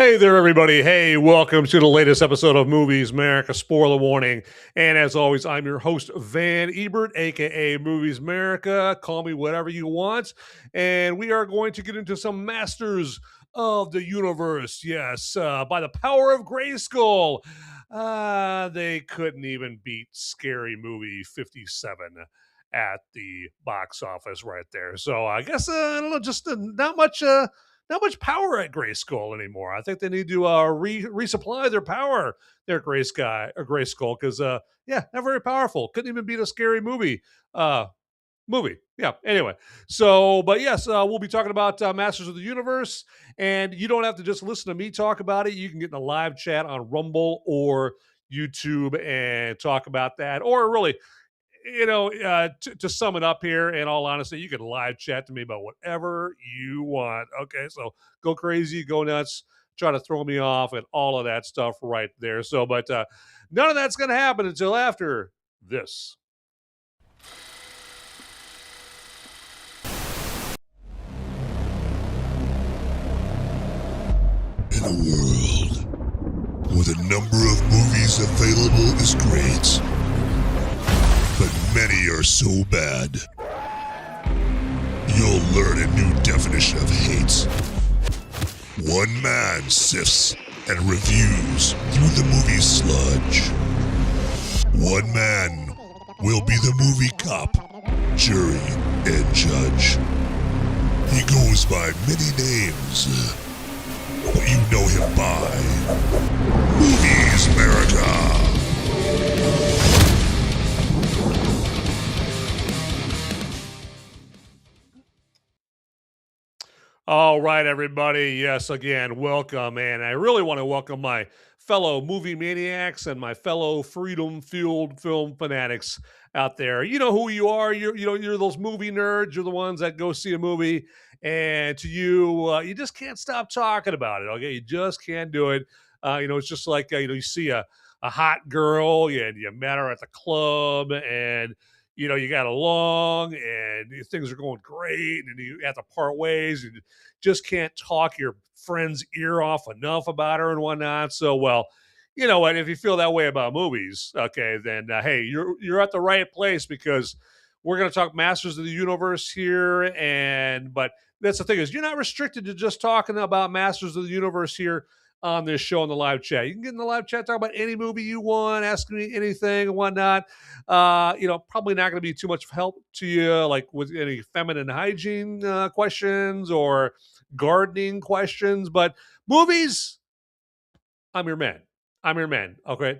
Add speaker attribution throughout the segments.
Speaker 1: Hey there, everybody. Hey, welcome to the latest episode of Movies Merica. Spoiler warning. And as always, I'm your host, Van Ebert, aka Movies Merica. Call me whatever you want. And we are going to get into some masters of the universe. Yes, by the power of Greyskull. They couldn't even beat Scary Movie 57 at the box office right there. So I guess, I don't know, just not much power at Greyskull anymore. I think they need to resupply their power there at Greyskull, because yeah, not very powerful. Couldn't even beat a Scary movie. Yeah. Anyway, so but yes, we'll be talking about Masters of the Universe, and you don't have to just listen to me talk about it. You can get in a live chat on Rumble or YouTube and talk about that, or really, to sum it up here, in all honesty, you can live chat to me about whatever you want. Okay, so go crazy, go nuts, try to throw me off, and all of that stuff right there. So, but none of that's going to happen until after this.
Speaker 2: In a world where the number of movies available is great, but many are so bad, you'll learn a new definition of hate. One man sifts and reviews through the movie sludge. One man will be the movie cop, jury, and judge. He goes by many names, but you know him by Movies Merica.
Speaker 1: All right, everybody. Yes, again, welcome. And I really want to welcome my fellow movie maniacs and my fellow freedom-fueled film fanatics out there. You know who you are. You're those movie nerds. You're the ones that go see a movie, and to you, you just can't stop talking about it. Okay, you just can't do it. It's just like you see a hot girl, and you met her at the club, and you got along, and things are going great, and you have to part ways, and just can't talk your friend's ear off enough about her and whatnot. So, well, you know what? If you feel that way about movies, okay, then hey, you're at the right place, because we're going to talk Masters of the Universe here, but that's the thing, is you're not restricted to just talking about Masters of the Universe here on this show in the live chat. You can get in the live chat, talk about any movie you want, ask me anything and whatnot. Probably not going to be too much help to you, like with any feminine hygiene questions or gardening questions, but movies, I'm your man. I'm your man. Okay.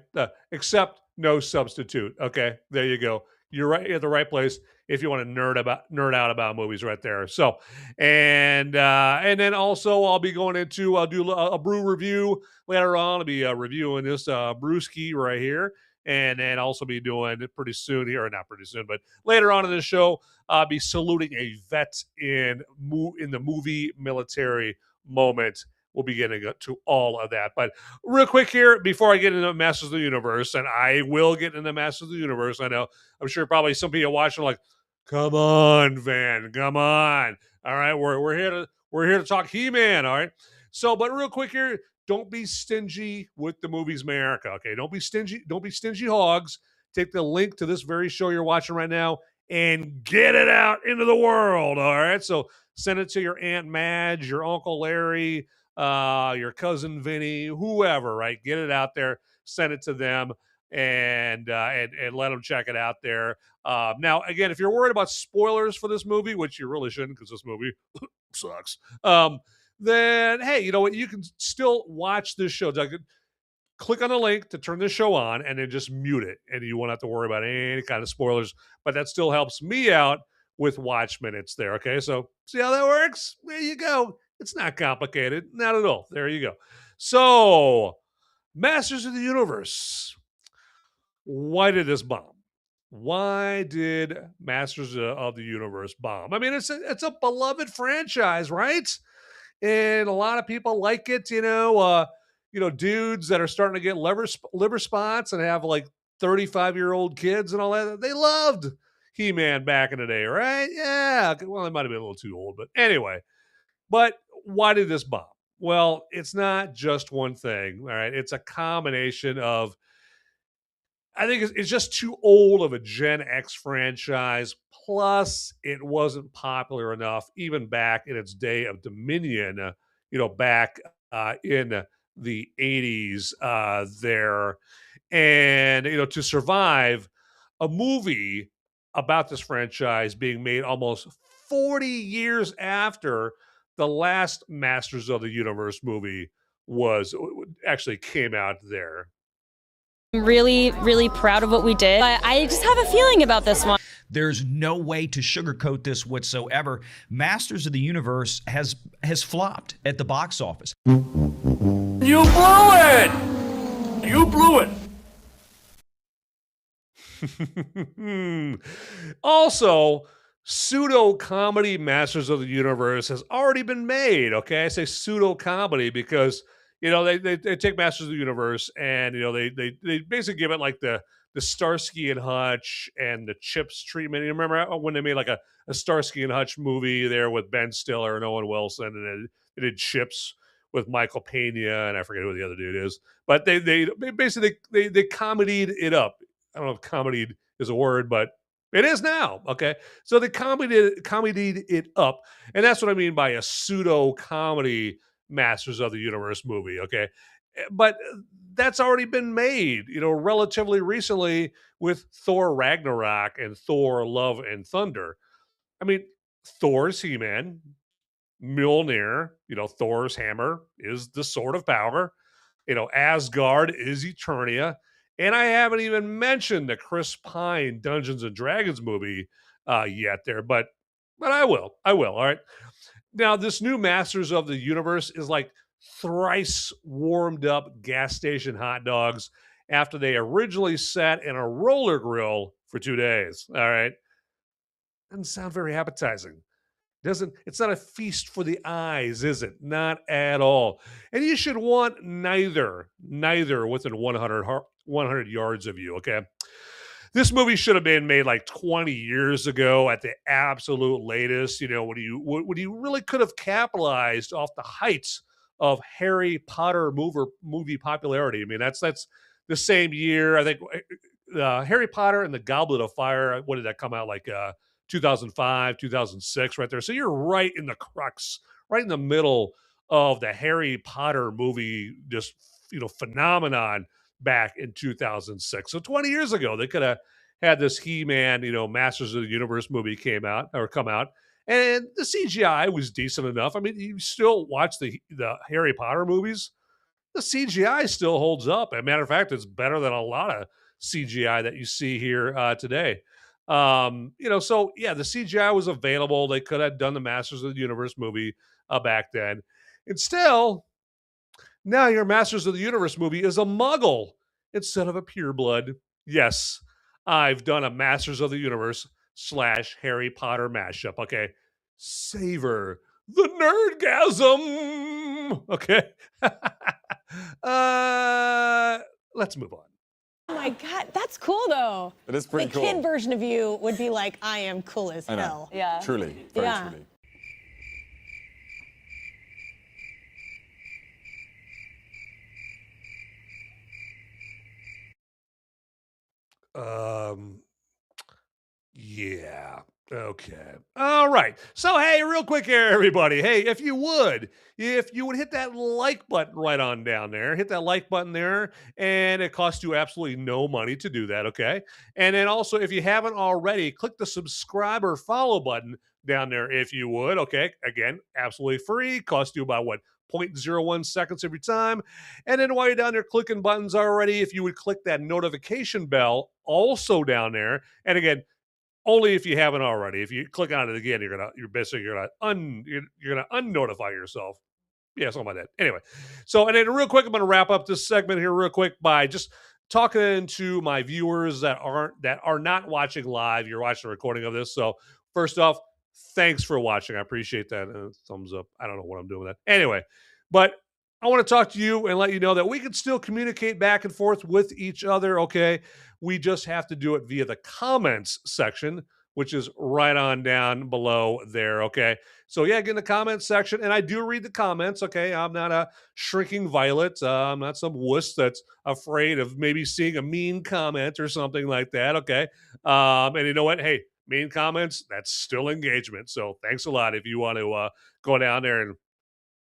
Speaker 1: Except no substitute. Okay. There you go. You're right at the right place if you want to nerd out about movies right there. So, and then also I'll be going into, I'll do a brew review later on. I'll be reviewing this brewski right here. And then also be doing it pretty soon here, or not pretty soon, but later on in the show, I'll be saluting a vet in the movie military moment. We'll be getting to all of that. But real quick here, before I get into Masters of the Universe, and I will get into Masters of the Universe. I know, I'm sure probably some people watching like, come on, Van, come on. All right, we're here to talk He-Man. All right. So, but real quick here, don't be stingy with the Movies Merica. Okay, don't be stingy hogs. Take the link to this very show you're watching right now and get it out into the world. All right. So send it to your Aunt Madge, your Uncle Larry, your cousin Vinny, whoever, right? Get it out there, send it to them, and let them check it out there. Now, again, if you're worried about spoilers for this movie, which you really shouldn't, because this movie sucks, then hey, you know what? You can still watch this show. Click on the link to turn this show on, and then just mute it, and you won't have to worry about any kind of spoilers. But that still helps me out with watch minutes there. Okay, so see how that works? There you go. It's not complicated, not at all. There you go. So, Masters of the Universe. Why did this bomb? Why did Masters of the Universe bomb? I mean, it's a beloved franchise, right? And a lot of people like it. Dudes that are starting to get liver spots and have like 35-year-old kids and all that. They loved He-Man back in the day, right? Yeah. Well, they might have been a little too old, but anyway. But why did this bomb? Well, it's not just one thing, all right? It's a combination of I think it's just too old of a Gen X franchise. Plus, it wasn't popular enough, even back in its day of dominion, back in the 80s there. And, to survive a movie about this franchise being made almost 40 years after the last Masters of the Universe movie was actually came out there.
Speaker 3: I'm really, really proud of what we did, but I just have a feeling about this one.
Speaker 4: There's no way to sugarcoat this whatsoever. Masters of the Universe has flopped at the box office.
Speaker 5: You blew it! You blew it!
Speaker 1: Also, pseudo comedy Masters of the Universe has already been made. Okay, I say pseudo comedy because they take Masters of the Universe and they basically give it like the Starsky and Hutch and the Chips treatment. You remember when they made like a Starsky and Hutch movie there with Ben Stiller and Owen Wilson, and they did Chips with Michael Pena and I forget who the other dude is, but they basically they comedied it up. I don't know if comedied is a word, but it is now. Okay, so they comedied it up, and that's what I mean by a pseudo comedy Masters of the Universe movie. Okay, but that's already been made, relatively recently with Thor Ragnarok and Thor Love and Thunder. I mean, Thor's He-Man, Mjolnir, Thor's hammer is the sword of power. Asgard is Eternia. And I haven't even mentioned the Chris Pine Dungeons and Dragons movie yet there, but I will. All right. Now, this new Masters of the Universe is like thrice warmed up gas station hot dogs after they originally sat in a roller grill for 2 days. All right. Doesn't sound very appetizing. It's not a feast for the eyes, is it? Not at all. And you should want neither within 100 yards of you, okay? This movie should have been made like 20 years ago at the absolute latest, when you really could have capitalized off the heights of Harry Potter movie popularity. I mean, that's the same year, I think, Harry Potter and the Goblet of Fire, what did that come out like 2005, 2006, right there. So you're right in the crux, right in the middle of the Harry Potter movie, just, phenomenon back in 2006. So 20 years ago, they could have had this He-Man, Masters of the Universe movie come out. And the CGI was decent enough. I mean, you still watch the Harry Potter movies, the CGI still holds up. As a matter of fact, it's better than a lot of CGI that you see here today. So yeah, the CGI was available. They could have done the Masters of the Universe movie back then. And still, now your Masters of the Universe movie is a Muggle instead of a pureblood. Yes, I've done a Masters of the Universe / Harry Potter mashup. Okay, savor the nerdgasm. Okay, let's move on.
Speaker 6: Oh my God, that's cool though.
Speaker 7: It is pretty cool.
Speaker 6: The kid version of you would be like, I am cool as
Speaker 7: I know.
Speaker 6: hell.
Speaker 3: Yeah.
Speaker 7: Truly, very truly.
Speaker 1: Yeah. Okay. All right. So, hey, real quick here, everybody. Hey, if you would hit that like button right on down there, hit that like button there, and it costs you absolutely no money to do that. Okay. And then also, if you haven't already, click the subscribe or follow button down there if you would. Okay. Again, absolutely free. Cost you about 0.01 seconds every time. And then while you're down there clicking buttons already, if you would click that notification bell also down there. And again, only if you haven't already. If you click on it again, you're gonna unnotify yourself. Yeah, something like that. Anyway, so and then real quick, I'm gonna wrap up this segment here real quick by just talking to my viewers that are not watching live. You're watching a recording of this. So first off, thanks for watching. I appreciate that. Thumbs up. I don't know what I'm doing with that. Anyway, but I want to talk to you and let you know that we can still communicate back and forth with each other, okay? We just have to do it via the comments section which is right on down below there. Okay. So yeah, get in the comments section, and I do read the comments. Okay, I'm not a shrinking violet. I'm not some wuss that's afraid of maybe seeing a mean comment or something like that. Okay, and you know what? Hey, mean comments, that's still engagement. So thanks a lot if you want to go down there and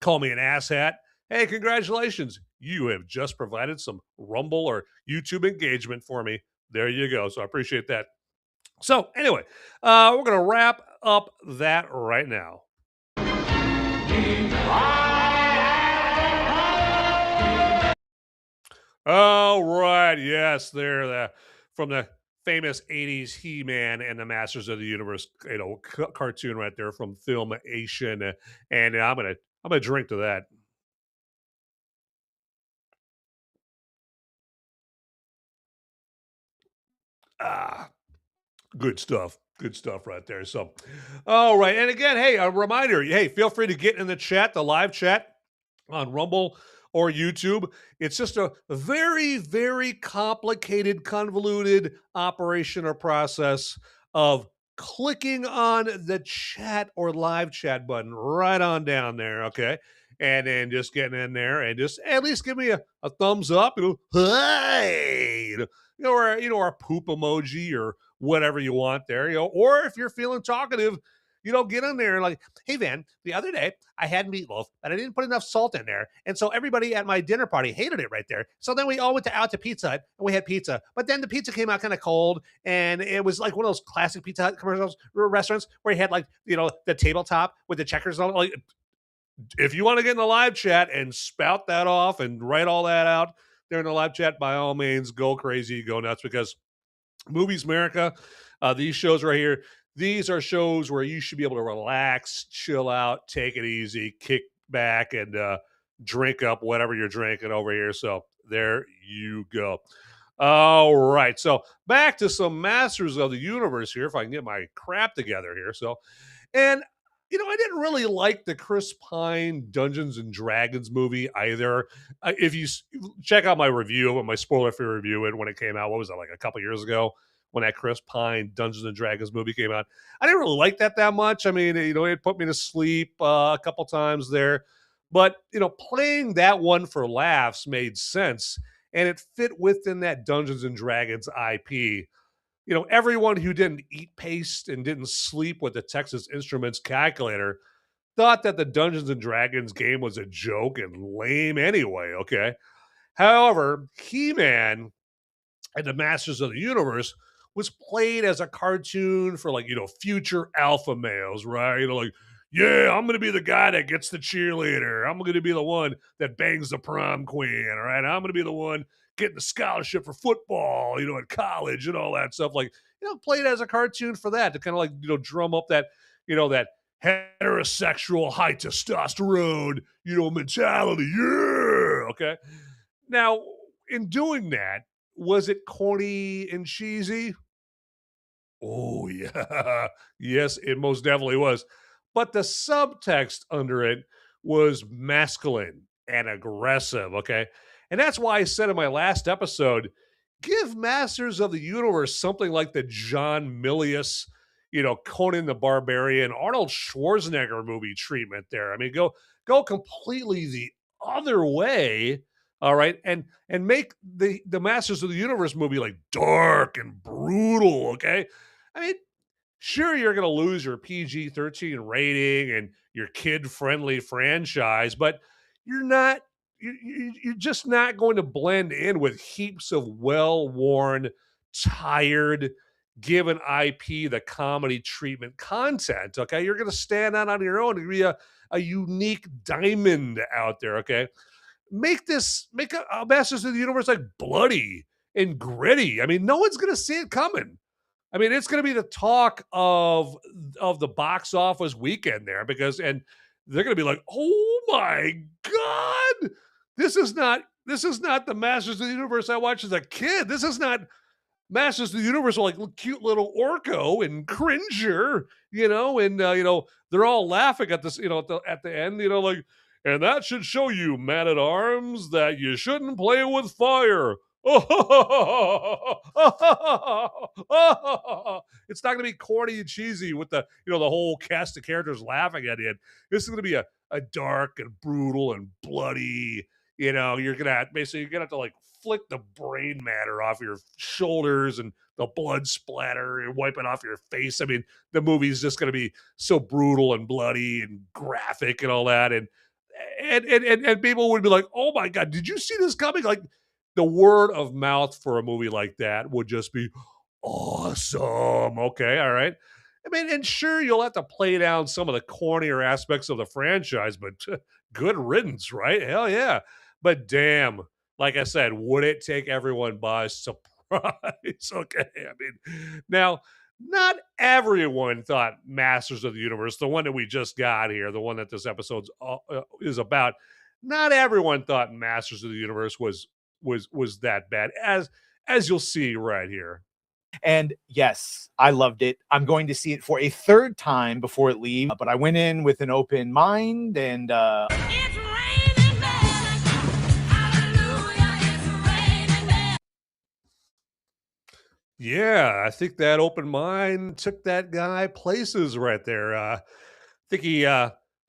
Speaker 1: call me an asshat. Hey, congratulations. You have just provided some Rumble or YouTube engagement for me. There you go. So I appreciate that. So anyway, we're going to wrap up that right now. All right. Yes, they're from the famous 80s He-Man and the Masters of the Universe, cartoon right there from Filmation. And I'm gonna drink to that. Ah, good stuff. Good stuff right there. So, all right. And again, hey, a reminder, hey, feel free to get in the chat, the live chat on Rumble or YouTube. It's just a very, very complicated, convoluted operation or process of clicking on the chat or live chat button right on down there. Okay. And then just getting in there and just at least give me a thumbs up, hey, or a poop emoji or whatever you want there, or if you're feeling talkative, get in there and like, hey, Van, the other day I had meatloaf, but I didn't put enough salt in there. And so everybody at my dinner party hated it right there. So then we all went out to Pizza Hut and we had pizza. But then the pizza came out kind of cold. And it was like one of those classic Pizza Hut commercials, restaurants where you had like, the tabletop with the checkers on it. Like, if you want to get in the live chat and spout that off and write all that out there in the live chat, by all means, go crazy, go nuts, because Movies Merica, these shows right here, these are shows where you should be able to relax, chill out, take it easy, kick back, and drink up whatever you're drinking over here. So there you go. All right. So back to some Masters of the Universe here, if I can get my crap together here. So, and I didn't really like the Chris Pine Dungeons and Dragons movie either. If you check out my review, my spoiler-free review, and when it came out, what was that, like a couple years ago, when that Chris Pine Dungeons and Dragons movie came out? I didn't really like that much. I mean, it put me to sleep a couple times there. But, playing that one for laughs made sense, and it fit within that Dungeons and Dragons IP. Everyone who didn't eat paste and didn't sleep with the Texas Instruments calculator thought that the Dungeons and Dragons game was a joke and lame anyway, okay? However, He-Man and the Masters of the Universe was played as a cartoon for future alpha males, right? Like, yeah, I'm going to be the guy that gets the cheerleader. I'm going to be the one that bangs the prom queen, all right? I'm going to be the one getting the scholarship for football, at college and all that stuff. Like, played as a cartoon for that to kind of drum up that, that heterosexual high testosterone, mentality. Yeah. Okay. Now, in doing that, was it corny and cheesy? Oh, yeah. Yes, it most definitely was. But the subtext under it was masculine and aggressive, okay? And that's why I said in my last episode, give Masters of the Universe something like the John Milius, Conan the Barbarian, Arnold Schwarzenegger movie treatment there. I mean, go completely the other way, all right, and make the Masters of the Universe movie like dark and brutal, okay? I mean, sure, you're going to lose your PG-13 rating and your kid-friendly franchise, but you're just not going to blend in with heaps of well-worn, tired, given IP the comedy treatment content, okay? You're going to stand out on your own and be a unique diamond out there, okay? Make a Masters of the Universe like bloody and gritty. I mean, no one's going to see it coming. I mean, it's going to be the talk of the box office weekend there, and they're going to be like, "Oh my God, this is not the Masters of the Universe I watched as a kid. This is not Masters of the Universe with like cute little Orko and Cringer, and they're all laughing at this, at the end, like, and that should show you, man at arms, that you shouldn't play with fire. It's not going to be corny and cheesy with the the whole cast of characters laughing at it. This is going to be a dark and brutal and bloody. You're gonna have to like flick the brain matter off your shoulders and the blood splatter and wipe it off your face. I mean, the movie's just going to be so brutal and bloody and graphic and all that, and people would be like, "Oh my god, did you see this coming?" Like the word of mouth for a movie like that would just be awesome. Okay, all right. I mean, and sure, you'll have to play down some of the cornier aspects of the franchise, but good riddance, right? Hell yeah. But damn, like I said, would it take everyone by surprise? Okay. I mean, now, not everyone thought Masters of the Universe, the one that we just got here, the one that this episode is about. Not everyone thought Masters of the Universe was that bad, as you'll see right here.
Speaker 7: And yes, I loved it. I'm going to see it for a third time before it leaves, but I went in with an open mind and
Speaker 8: It's raining men. Hallelujah, it's raining men.
Speaker 1: Yeah, I think that open mind took that guy places right there. I think he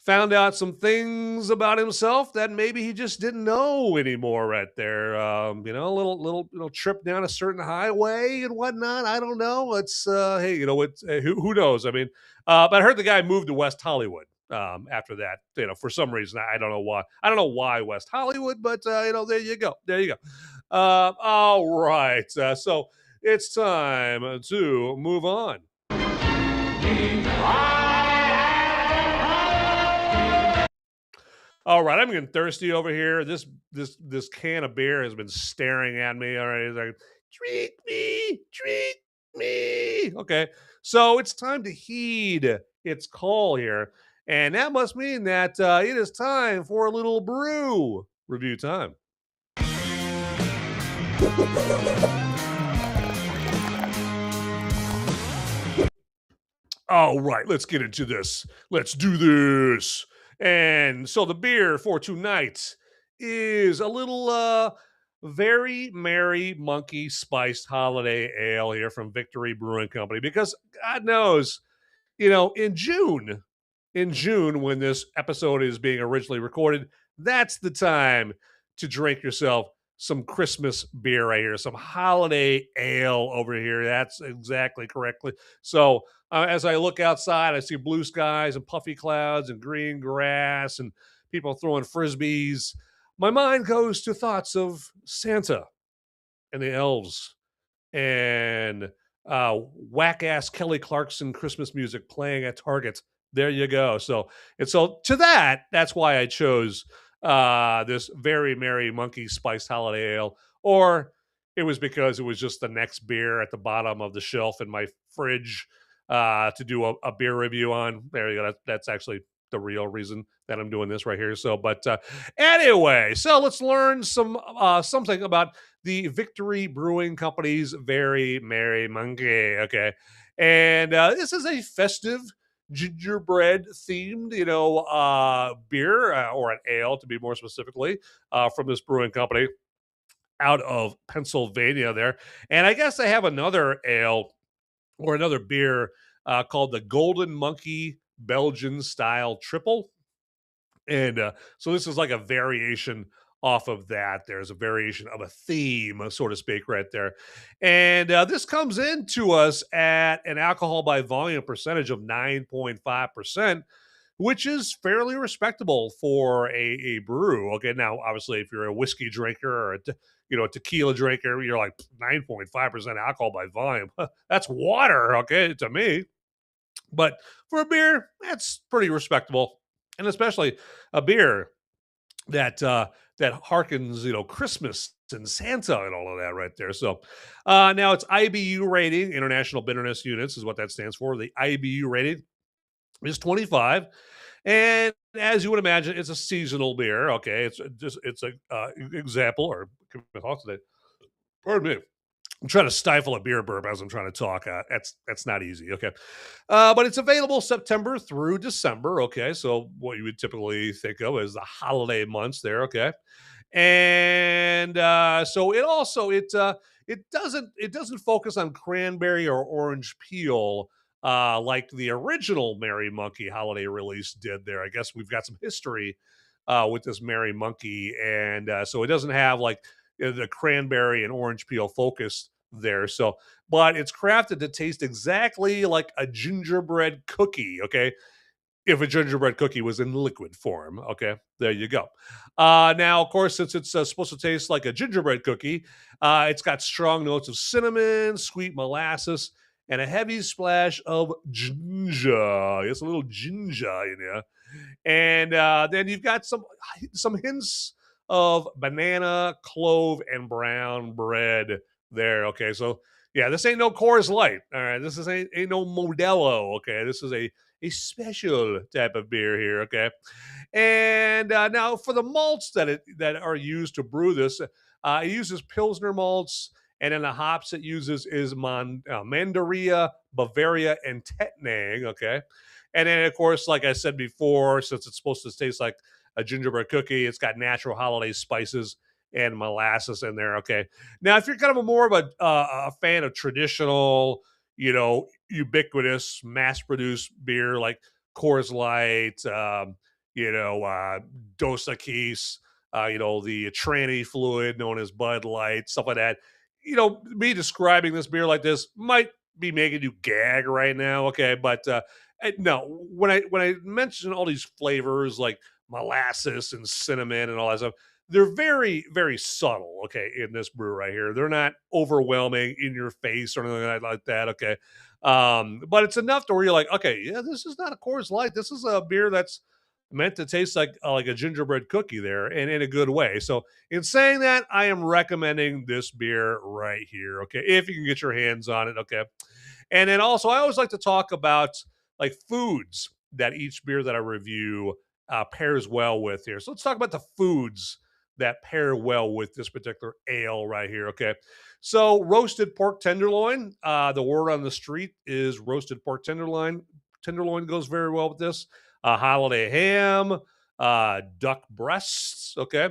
Speaker 1: found out some things about himself that maybe he just didn't know anymore right there. A little trip down a certain highway and whatnot. I don't know. It's hey, it's who knows? I mean, but I heard the guy moved to West Hollywood after that. For some reason, I don't know why. I don't know why West Hollywood, but there you go. There you go. All right. So it's time to move on. All right, I'm getting thirsty over here. This can of beer has been staring at me. All right, it's like treat me. Okay, so it's time to heed its call here, and that must mean that it is time for a little brew review time. All right, let's get into this. Let's do this. And so the beer for tonight is a little very merry monkey spiced holiday ale here from Victory Brewing Company, because God knows, in June when this episode is being originally recorded, that's the time to drink yourself some Christmas beer right here, some holiday ale over here. That's exactly correctly. So as I look outside, I see blue skies and puffy clouds and green grass and people throwing frisbees. My mind goes to thoughts of Santa and the elves and whack-ass Kelly Clarkson Christmas music playing at Target. There you go. So to that's why I chose this very merry monkey spiced holiday ale, or it was because it was just the next beer at the bottom of the shelf in my fridge to do a beer review on. There you go. That's actually the real reason that I'm doing this right here. So, but anyway, so let's learn something about the Victory Brewing Company's Very Merry Monkey. Okay, and this is a festive gingerbread themed, beer or an ale to be more specifically, from this brewing company out of Pennsylvania there. And I guess I have another ale or another beer called the Golden Monkey Belgian Style Triple. And so this is like a variation off of that. There's a variation of a theme, so to speak, right there. And this comes into us at an alcohol by volume percentage of 9.5%, which is fairly respectable for a brew. Okay, now obviously if you're a whiskey drinker or a tequila drinker, you're like 9.5% alcohol by volume. That's water, okay, to me. But for a beer, that's pretty respectable, and especially a beer that harkens, Christmas and Santa and all of that right there. So now it's IBU rating, International Bitterness Units is what that stands for. The IBU rating is 25. And as you would imagine, it's a seasonal beer. Okay, it's a example, or can we talk today? Pardon me. I'm trying to stifle a beer burp as I'm trying to talk. That's not easy. Okay, but it's available September through December. Okay, so what you would typically think of as the holiday months there. Okay, And so it doesn't focus on cranberry or orange peel like the original Merry Monkey holiday release did there. I guess we've got some history with this Merry Monkey, and so it doesn't have like the cranberry and orange peel focus there. So, but it's crafted to taste exactly like a gingerbread cookie. Okay, if a gingerbread cookie was in liquid form. Okay, there you go. Now, of course, since it's supposed to taste like a gingerbread cookie, it's got strong notes of cinnamon, sweet molasses, and a heavy splash of ginger. It's a little ginger in there. And then you've got some hints of banana, clove, and brown bread there. Okay, so yeah, this ain't no Coors Light. All right, this is ain't no Modelo. Okay, this is a special type of beer here. Okay, and now for the malts that are used to brew this, it uses Pilsner malts, and then the hops it uses is Mandaria, Bavaria, and Tettnang. Okay, and then, of course, like I said before, since it's supposed to taste like a gingerbread cookie, it's got natural holiday spices and molasses in there. Okay. Now, if you're kind of more of a fan of traditional, ubiquitous, mass-produced beer like Coors Light, Dos Equis, the tranny fluid known as Bud Light, stuff like that. Me describing this beer like this might be making you gag right now. Okay, but no, when I mention all these flavors like molasses and cinnamon and all that stuff, they're very very subtle. Okay, in this brew right here, they're not overwhelming in your face or anything like that. Okay, but it's enough to where you're like, okay, yeah, this is not a Coors Light. This is a beer that's meant to taste like a gingerbread cookie there, and in a good way. So, in saying that, I am recommending this beer right here. Okay, if you can get your hands on it. Okay, and then also, I always like to talk about like foods that each beer that I review pairs well with here. So let's talk about the foods that pair well with this particular ale right here. Okay. So roasted pork tenderloin. The word on the street is roasted pork tenderloin. Tenderloin goes very well with this. Holiday ham, duck breasts. Okay.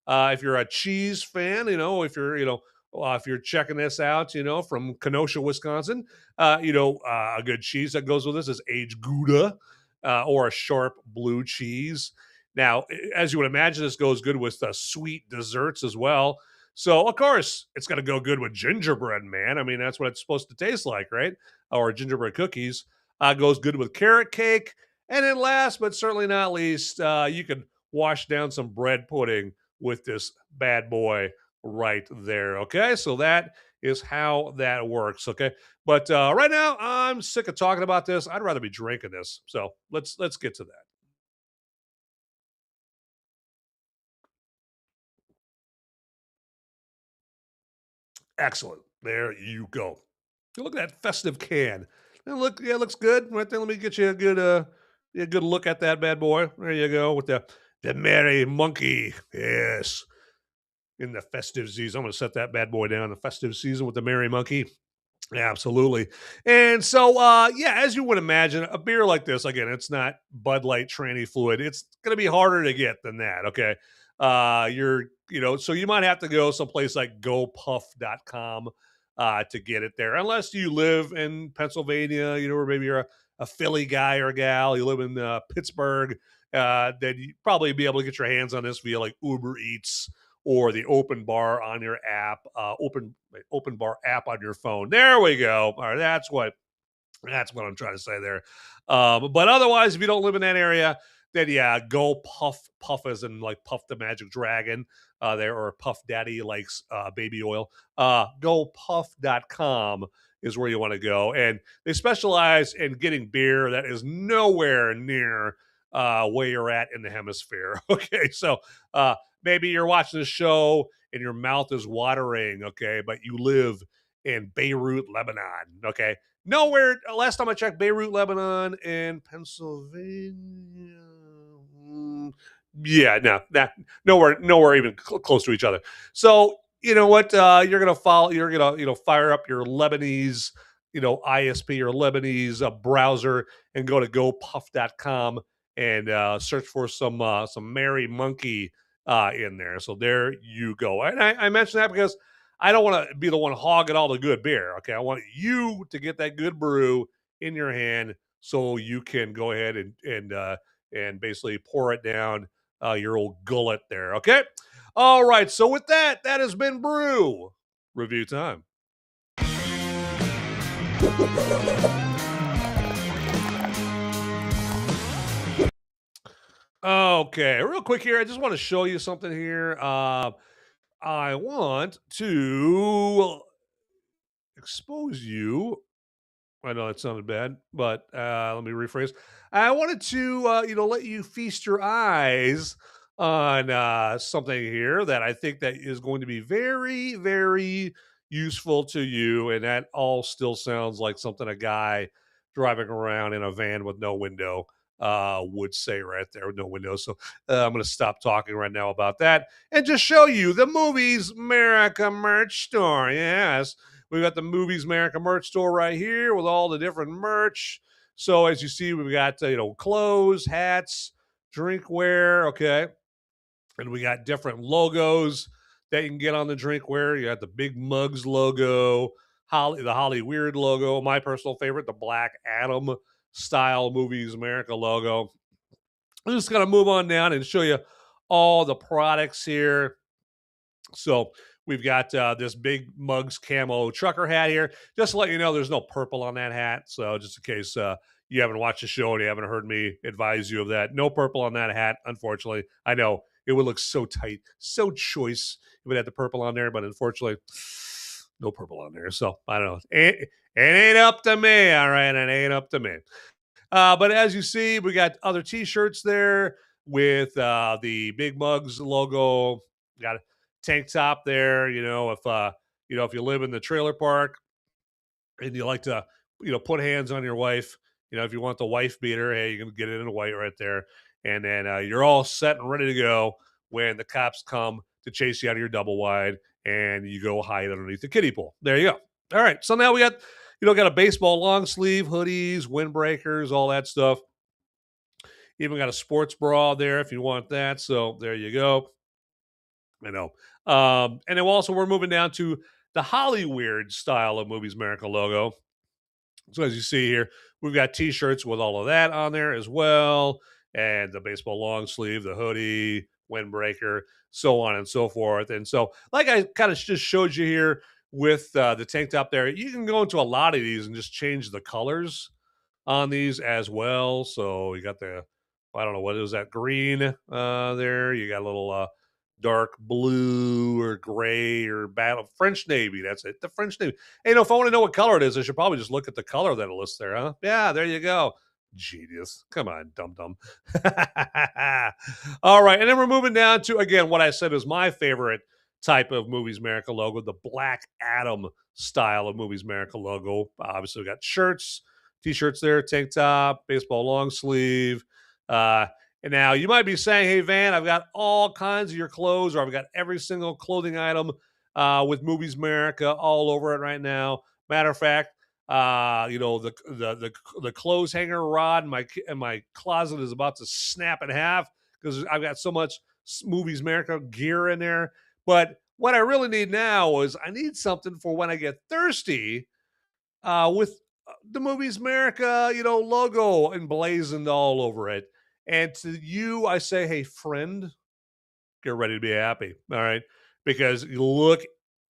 Speaker 1: If you're a cheese fan, if you're checking this out, from Kenosha, Wisconsin, a good cheese that goes with this is aged Gouda or a sharp blue cheese. Now, as you would imagine, this goes good with sweet desserts as well. So, of course, it's going to go good with gingerbread, man. I mean, that's what it's supposed to taste like, right? Or gingerbread cookies. Goes good with carrot cake. And then last but certainly not least, you can wash down some bread pudding with this bad boy right there. Okay, so that is how that works. Okay, but right now I'm sick of talking about this. I'd rather be drinking this. So let's get to that. Excellent. There you go. Look at that festive can. Yeah, it looks good right there. Let me get you a good look at that bad boy. There you go with the merry monkey. Yes, in the festive season. I'm going to set that bad boy down. The festive season with the merry monkey. Absolutely. And so, yeah, as you would imagine, a beer like this, again, it's not Bud Light tranny fluid. It's going to be harder to get than that. Okay. So you might have to go someplace like gopuff.com to get it there, unless you live in Pennsylvania, or maybe you're a Philly guy or gal, you live in Pittsburgh, then you probably be able to get your hands on this via like Uber Eats or the Open Bar on your app, Open Bar app on your phone. There we go. All right, that's what I'm trying to say there. But otherwise, if you don't live in that area, then yeah, go Puff as in like Puff the Magic Dragon there, or Puff Daddy likes baby oil. GoPuff.com is where you want to go. And they specialize in getting beer that is nowhere near where you're at in the hemisphere. Okay, so maybe you're watching the show and your mouth is watering, okay, but you live in Beirut, Lebanon, okay? Nowhere, last time I checked, Beirut, Lebanon, and Pennsylvania. Yeah, no, nowhere even close to each other. So, you know what? You're going to follow, you're going to, fire up your Lebanese, ISP or Lebanese browser and go to gopuff.com and search for some Merry Monkey in there. So there you go. And I mentioned that because I don't want to be the one hogging all the good beer. Okay, I want you to get that good brew in your hand so you can go ahead and basically pour it down your old gullet there. Okay. All right. So with that, that has been brew review time. Okay, real quick here. I just want to show you something here. I want to expose you. I know that sounded bad, but let me rephrase. I wanted to, let you feast your eyes on something here that I think that is going to be very, very useful to you, and that all still sounds like something a guy driving around in a van with no window would say right there with no window. So I'm going to stop talking right now about that and just show you the Movies Merica merch store. Yes. We've got the Movies Merica merch store right here with all the different merch. So as you see, we've got clothes, hats, drinkware, okay, and we got different logos that you can get on the drinkware. You got the Big Mugs logo, the Holly Weird logo, my personal favorite, the Black Adam style Movies Merica logo. I'm just gonna move on down and show you all the products here. So we've got this Big Mugs camo trucker hat here. Just to let you know, there's no purple on that hat. So just in case you haven't watched the show and you haven't heard me advise you of that, no purple on that hat, unfortunately. I know it would look so tight, so choice if it had the purple on there, but unfortunately, no purple on there. So I don't know. It ain't up to me, all right? It ain't up to me. But as you see, we got other T-shirts there with the Big Mugs logo. Got a tank top there. If you live in the trailer park and you like to, put hands on your wife, if you want the wife beater, hey, you can get it in white right there, and then you're all set and ready to go when the cops come to chase you out of your double wide, and you go hide underneath the kiddie pool. There you go. All right, so now we got got a baseball long sleeve, hoodies, windbreakers, all that stuff. Even got a sports bra there if you want that. So there you go. I know. And then also we're moving down to the Holly Weird style of Movies Merica logo. So as you see here, we've got T-shirts with all of that on there as well, and the baseball long sleeve, the hoodie, windbreaker, so on and so forth. And so, like I kind of just showed you here with the tank top there, you can go into a lot of these and just change the colors on these as well. So you got I don't know what is that, green there. You got a little dark blue or gray or battle French Navy. That's it. The French Navy. Hey, if I want to know what color it is, I should probably just look at the color that it lists there, huh? Yeah, there you go. Genius. Come on, dum dum. All right, and then we're moving down to again what I said is my favorite type of Movies Merica logo, the Black Adam style of Movies Merica logo. Obviously, we got shirts, T-shirts there, tank top, baseball long sleeve. And now you might be saying, hey, Van, I've got all kinds of your clothes, or I've got every single clothing item with Movies Merica all over it right now. Matter of fact, the clothes hanger rod in my closet is about to snap in half because I've got so much Movies Merica gear in there. But what I really need now is I need something for when I get thirsty with the Movies Merica, logo emblazoned all over it. And to you, I say, hey, friend, get ready to be happy. All right. Because you look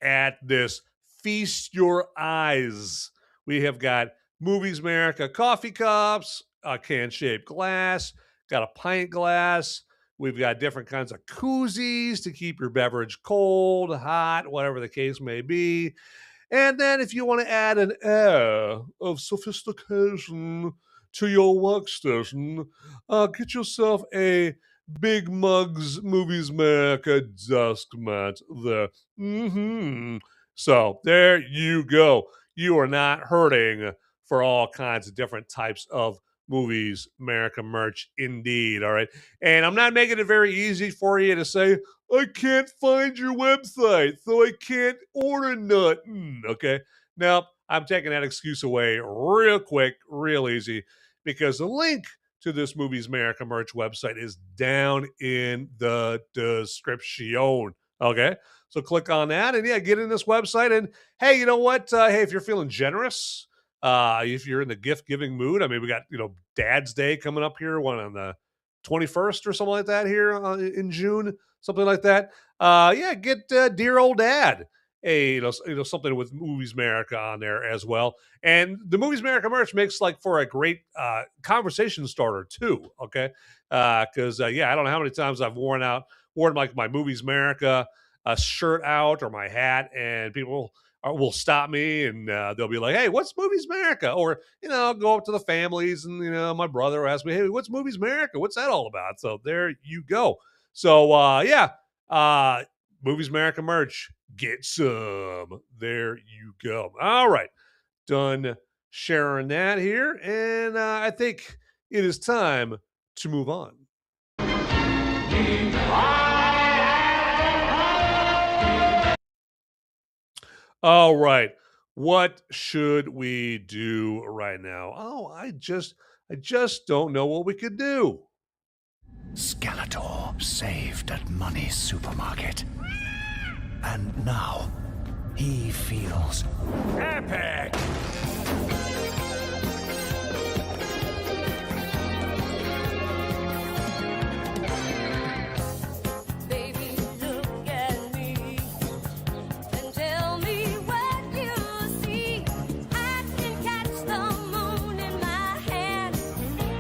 Speaker 1: at this. Feast your eyes. We have got Movies Merica coffee cups, a can-shaped glass, got a pint glass. We've got different kinds of koozies to keep your beverage cold, hot, whatever the case may be. And then if you want to add an air of sophistication to your workstation, get yourself a Big Mugs Movies Merica desk mat there. So there you go. You are not hurting for all kinds of different types of Movies Merica merch indeed. All right. And I'm not making it very easy for you to say, I can't find your website, so I can't order nothing. Okay. Now, I'm taking that excuse away real quick, real easy, because the link to this Movies Merica merch website is down in the description. Okay. So click on that and yeah, get in this website. And hey, you know what? Hey, if you're feeling generous, if you're in the gift giving mood, I mean, we got, Dad's Day coming up here, one on the 21st or something like that here in June, something like that. Yeah, get dear old dad something with Movies Merica on there as well. And the Movies Merica merch makes like for a great conversation starter too. Okay, because yeah, I don't know how many times I've worn like my Movies Merica shirt out or my hat, and people will stop me and they'll be like, "Hey, what's Movies Merica?" Or I'll go up to the families and my brother will ask me, "Hey, what's Movies Merica? What's that all about?" So there you go. So yeah, Movies Merica merch. Get some. There you go. All right. Done sharing that here. And I think it is time to move on. All right. What should we do right now? Oh, I just don't know what we could do.
Speaker 9: Skeletor saved at Money's supermarket. And now, he feels epic!
Speaker 8: Baby, look at me and tell me what you see. I can catch the moon in my hand.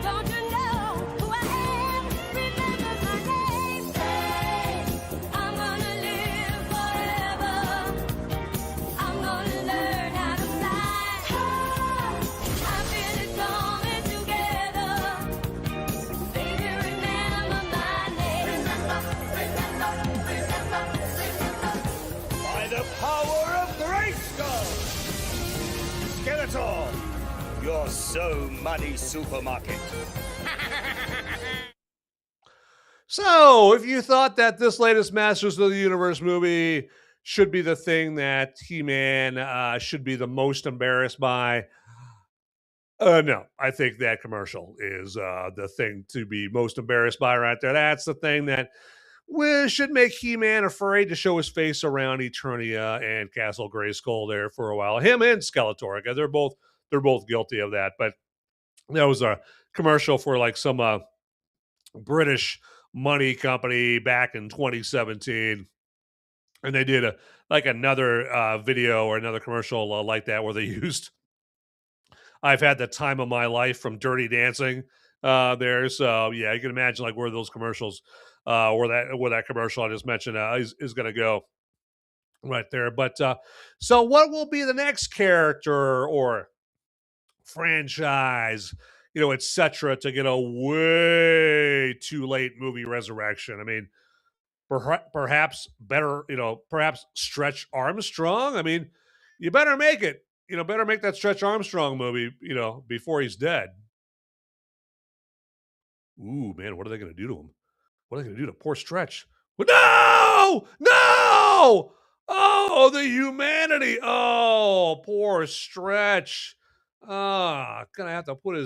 Speaker 8: Don't you know who I am? Remember my name. Say, I'm gonna live forever. I'm gonna learn how to fly. I feel it coming together. Baby, remember my name.
Speaker 9: By the power of Greyskull! Skeletor! You're so Money supermarket.
Speaker 1: So, if you thought that this latest Masters of the Universe movie should be the thing that He-Man should be the most embarrassed by, no, I think that commercial is the thing to be most embarrassed by right there. That's the thing that should make He-Man afraid to show his face around Eternia and Castle Greyskull there for a while. Him and Skeletor, okay, they're both guilty of that. But that was a commercial for like some British money company back in 2017, and they did another video or another commercial like that where they used "I've had the time of my life" from Dirty Dancing there. So yeah, you can imagine like where those commercials, where that commercial I just mentioned is going to go right there. But so what will be the next character or franchise, etc., to get a way too late movie resurrection? I mean, perhaps perhaps Stretch Armstrong. I mean, you better make it. Better make that Stretch Armstrong movie, before he's dead. Ooh, man, what are they going to do to him? What are they going to do to poor Stretch? No! No! Oh, the humanity. Oh, poor Stretch. Gonna have to put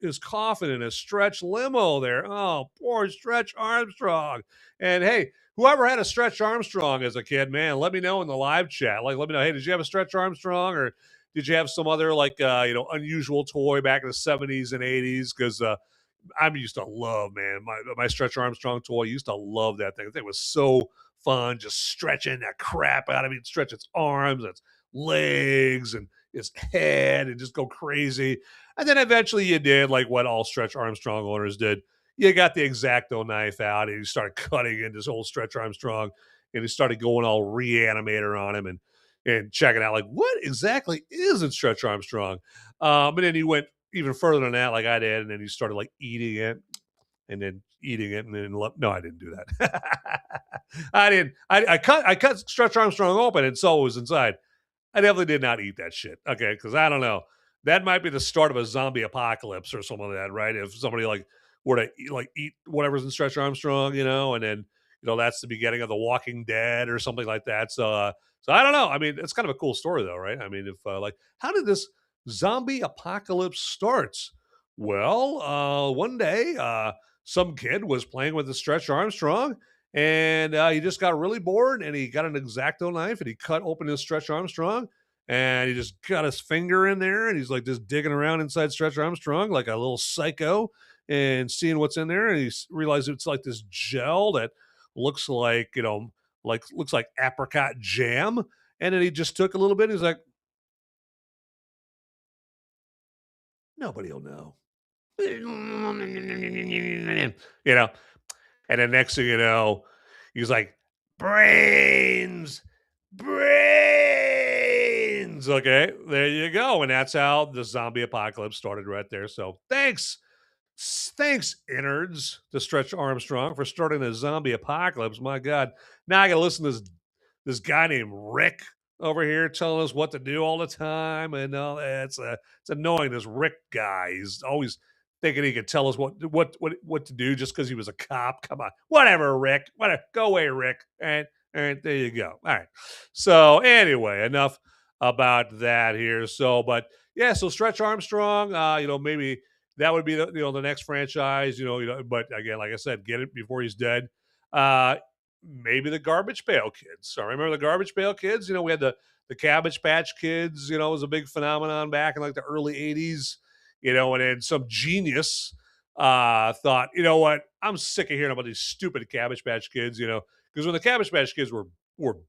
Speaker 1: his coffin in a Stretch limo there. Oh, poor Stretch Armstrong. And hey, whoever had a Stretch Armstrong as a kid, man, let me know in the live chat. Like, let me know, hey, did you have a Stretch Armstrong, or did you have some other unusual toy back in the 70s and 80s? Because I used to love, man, my Stretch Armstrong toy. Used to love that thing. I think it was so fun, just stretching that crap out. I mean, stretch its arms, its legs, and its head, and just go crazy. And then eventually you did like what all Stretch Armstrong owners did. You got the X-Acto knife out and you started cutting into this old Stretch Armstrong, and you started going all reanimator on him and checking out like what exactly is it Stretch Armstrong. And then you went even further than that, like I did, and then you started like eating it and then eating it, and then no, I didn't do that. I didn't. I cut Stretch Armstrong open and saw what was inside. I definitely did not eat that shit. Okay, because I don't know. That might be the start of a zombie apocalypse or something like that, right? If somebody like were to eat whatever's in Stretch Armstrong, and then that's the beginning of The Walking Dead or something like that. So I don't know. I mean, it's kind of a cool story though, right? I mean, if how did this zombie apocalypse start? Well, one day, some kid was playing with the Stretch Armstrong, and he just got really bored, and he got an X-Acto knife, and he cut open his Stretch Armstrong, and he just got his finger in there, and he's like just digging around inside Stretch Armstrong like a little psycho, and seeing what's in there, and realized it's like this gel that looks like looks like apricot jam, and then he just took a little bit, and he's like, nobody will know. You know, and then next thing you know, he's like, brains, brains. Okay, there you go. And that's how the zombie apocalypse started right there. So thanks, innards, to Stretch Armstrong for starting the zombie apocalypse. My God. Now I got to listen to this guy named Rick over here telling us what to do all the time. And it's annoying. This Rick guy, he's always thinking he could tell us what to do just because he was a cop. Come on, whatever, Rick. Whatever, go away, Rick. And there you go. All right. So anyway, enough about that here. So, but yeah, so Stretch Armstrong, maybe that would be the next franchise. But again, like I said, get it before he's dead. Uh, Maybe the Garbage Pail Kids. So remember the Garbage Pail Kids? We had the Cabbage Patch Kids. It was a big phenomenon back in like the early '80s. And then some genius thought, you know what? I'm sick of hearing about these stupid Cabbage Patch Kids. Because when the Cabbage Patch Kids were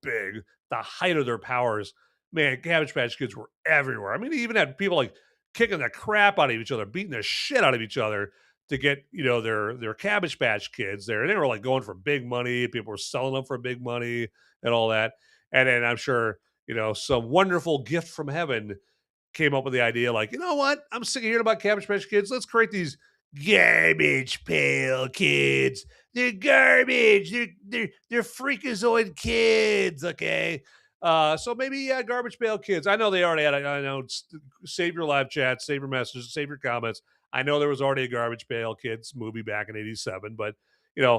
Speaker 1: big, the height of their powers, man, Cabbage Patch Kids were everywhere. I mean, they even had people like kicking the crap out of each other, beating the shit out of each other to get their Cabbage Patch Kids there. And they were like going for big money. People were selling them for big money and all that. And then I'm sure some wonderful gift from heaven came up with the idea, like, you know what? I'm sick of hearing about Cabbage Patch Kids. Let's create these Garbage Pail Kids. They're garbage. They're freakazoid kids. Okay. So maybe Garbage Pail Kids. I know they already had. I know. Save your live chat. Save your messages. Save your comments. I know there was already a Garbage Pail Kids movie back in '87, but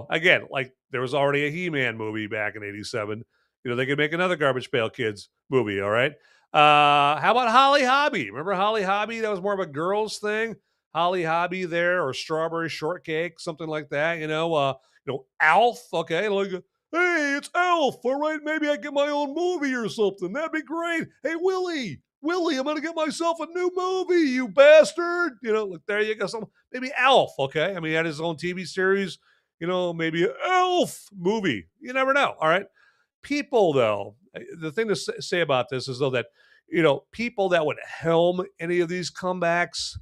Speaker 1: again, like there was already a He-Man movie back in '87. They could make another Garbage Pail Kids movie. All right. How about Holly Hobby? Remember Holly Hobby? That was more of a girls thing. Holly Hobby there, or Strawberry Shortcake, something like that. Alf. Okay, like, hey, it's Alf. All right, maybe I get my own movie or something. That'd be great. Hey, Willie, I'm gonna get myself a new movie, you bastard. Look, there you go. Maybe Alf. Okay, I mean, he had his own TV series. Maybe an Alf movie. You never know. All right. People, though, the thing to say about this is, though, that people that would helm any of these comebacks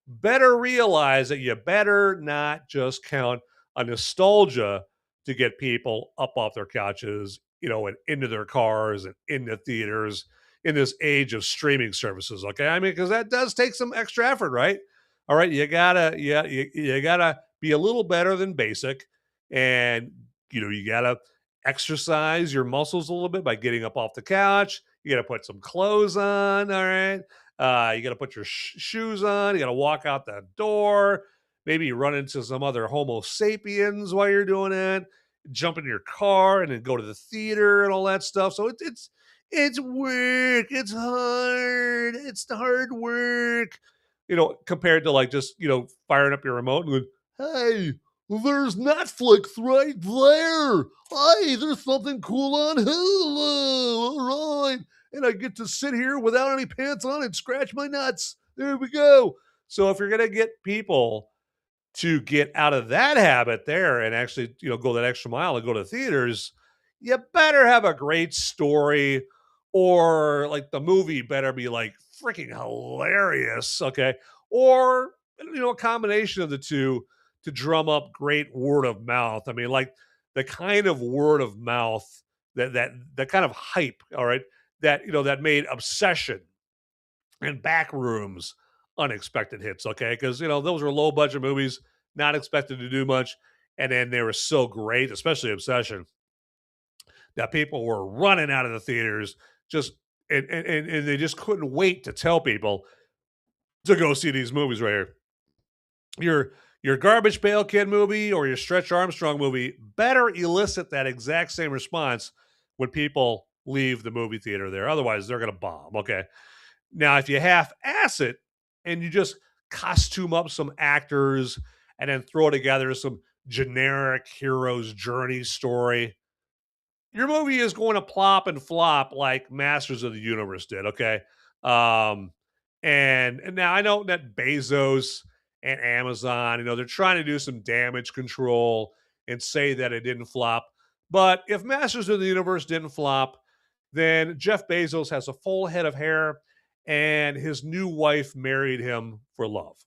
Speaker 1: better realize that you better not just count on nostalgia to get people up off their couches, and into their cars and into theaters in this age of streaming services. Okay, I mean, because that does take some extra effort, right? All right, you gotta be a little better than basic, and you gotta exercise your muscles a little bit by getting up off the couch. You gotta put some clothes on. All right, you gotta put your shoes on. You gotta walk out the door. Maybe you run into some other Homo sapiens while you're doing it. Jump in your car and then go to the theater and all that stuff. So it's work. It's hard. It's the hard work. Compared to like just firing up your remote and going, hey, there's Netflix right there. Hey, there's something cool on Hulu. All right. And I get to sit here without any pants on and scratch my nuts. There we go. So if you're going to get people to get out of that habit there and actually, go that extra mile and go to theaters, you better have a great story, or like the movie better be like freaking hilarious. Okay. Or, a combination of the two to drum up great word of mouth. I mean, like the kind of word of mouth that kind of hype, all right, that made Obsession and Backrooms unexpected hits, okay? Because those were low budget movies, not expected to do much, and then they were so great, especially Obsession, that people were running out of the theaters just and they just couldn't wait to tell people to go see these movies right here. Your Garbage Pail Kid movie or your Stretch Armstrong movie better elicit that exact same response when people leave the movie theater there. Otherwise, they're going to bomb, okay? Now, if you half-ass it and you just costume up some actors and then throw together some generic hero's journey story, your movie is going to plop and flop like Masters of the Universe did, okay? Um, and now I know that Bezos and Amazon, they're trying to do some damage control and say that it didn't flop. But if Masters of the Universe didn't flop, then Jeff Bezos has a full head of hair and his new wife married him for love.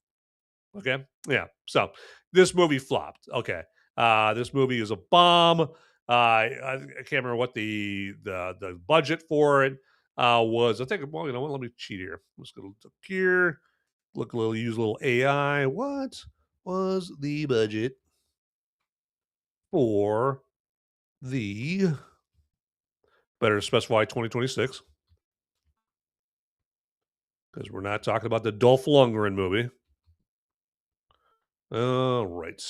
Speaker 1: Okay. Yeah. So this movie flopped. Okay. This movie is a bomb. I can't remember what the budget for it was. I think, well, let me cheat here. I'm just going to look here, use a little AI. What was the budget for the, better specify 2026, because we're not talking about the Dolph Lundgren movie. All right.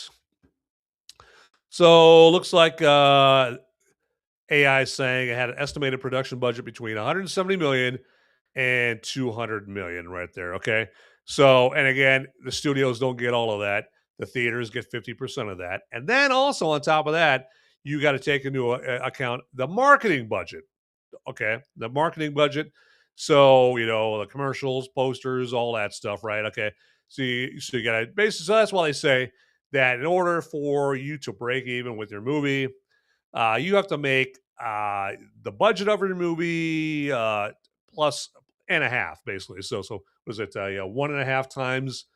Speaker 1: So looks like AI is saying it had an estimated production budget between 170 million and 200 million right there. Okay. So, and again, the studios don't get all of that. The theaters get 50% of that. And then also on top of that, you got to take into account the marketing budget. Okay. The marketing budget. So, the commercials, posters, all that stuff, right? Okay. So you got to basically, so that's why they say that in order for you to break even with your movie, you have to make the budget of your movie plus and a half, basically. So was it 1.5 times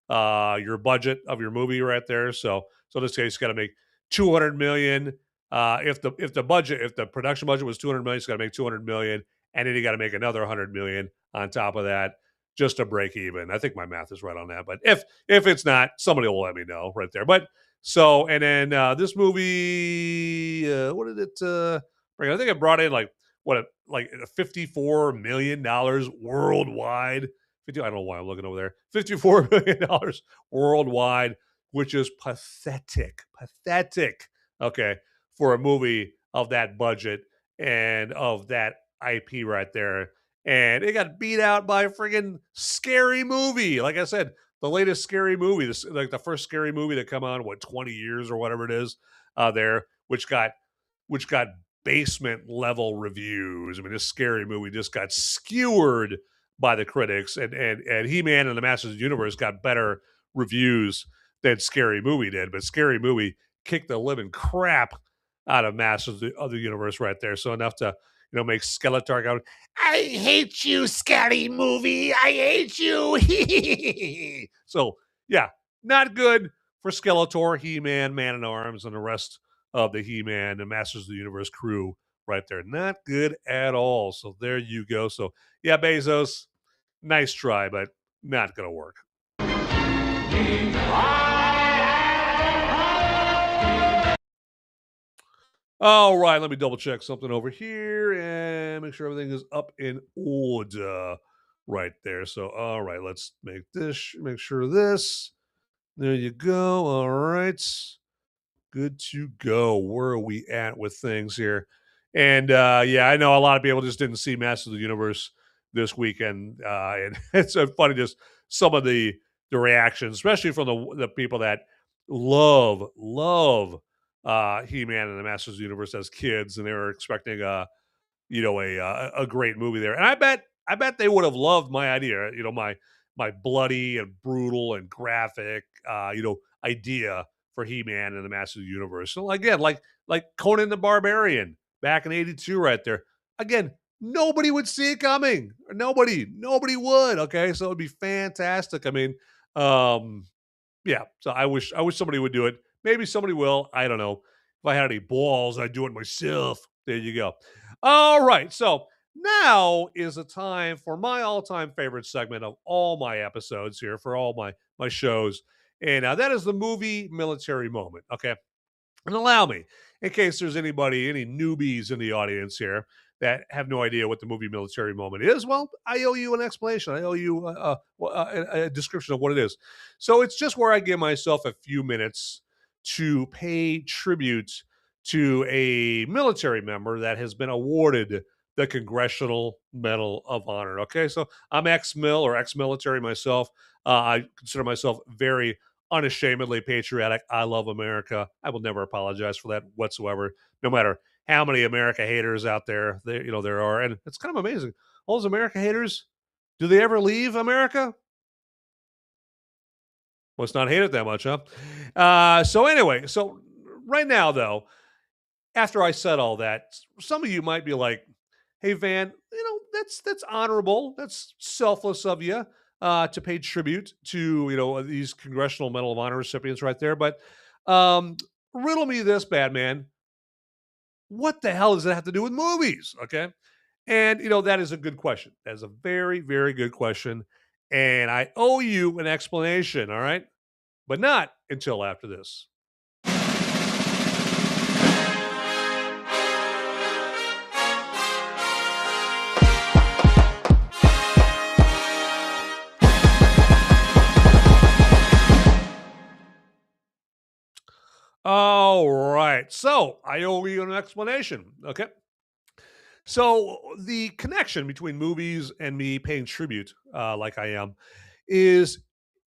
Speaker 1: your budget of your movie right there? So in this case, you got to make 200 million. If the production budget was 200 million, you got to make 200 million, and then you got to make another 100 million on top of that just to break even. I think my math is right on that, but if it's not, somebody will let me know right there. But so, and then this movie, what did it bring? I think it brought in like $54 million worldwide. I don't know why I'm looking over there. $54 million worldwide, which is pathetic. Pathetic. Okay, for a movie of that budget and of that IP right there. And it got beat out by a friggin' Scary Movie. Like I said, the latest Scary Movie, like the first Scary Movie that come out in 20 years or whatever it is, there, which got basement level reviews. I mean, this Scary Movie just got skewered by the critics, and He-Man and the Masters of the Universe got better reviews than Scary Movie did. But Scary Movie kicked the living crap out of Masters of the Universe right there. So enough to make Skeletor go, "I hate you, Scary Movie. I hate you." So yeah, not good for Skeletor, He-Man, Man-at-Arms, and the rest of the He-Man and Masters of the Universe crew right there. Not good at all. So there you go. So yeah, Bezos, nice try, but not going to work. All right, let me double check something over here and make sure everything is up in order right there. So, all right, let's make sure this. There you go. All right. Good to go. Where are we at with things here? And yeah, I know a lot of people just didn't see Masters of the Universe this weekend. And it's so funny, just some of the reactions, especially from the people that love He-Man and the Masters of the Universe as kids, and they were expecting a great movie there. And I bet they would have loved my idea, my bloody and brutal and graphic idea for He-Man and the Masters of the Universe. So again, like Conan the Barbarian back in '82 right there. Again, nobody would see it coming. Nobody would. Okay, so it'd be fantastic. I mean, yeah. So I wish somebody would do it. Maybe somebody will. I don't know. If I had any balls, I'd do it myself. There you go. All right. So now is a time for my all-time favorite segment of all my episodes here, for all my shows. And that is the movie military moment. Okay. And allow me, in case there's any newbies in the audience here that have no idea what the movie military moment is, well, I owe you an explanation. I owe you a description of what it is. So it's just where I give myself a few minutes to pay tribute to a military member that has been awarded the Congressional Medal of Honor. Okay, so I'm ex-mil or ex-military myself. I consider myself very unashamedly patriotic. I love America. I will never apologize for that whatsoever, no matter how many America haters out there there are. And it's kind of amazing. All those America haters, do they ever leave America? Must not hate it that much, huh? So anyway, so right now though, after I said all that, some of you might be like, "Hey Van, that's honorable. That's selfless of you to pay tribute to these Congressional Medal of Honor recipients right there." But um, riddle me this, bad man. What the hell does that have to do with movies? Okay, and that is a good question. That is a very, very good question, and I owe you an explanation. All right, but not until after this. All right. So I owe you an explanation. Okay. So the connection between movies and me paying tribute, like I am, is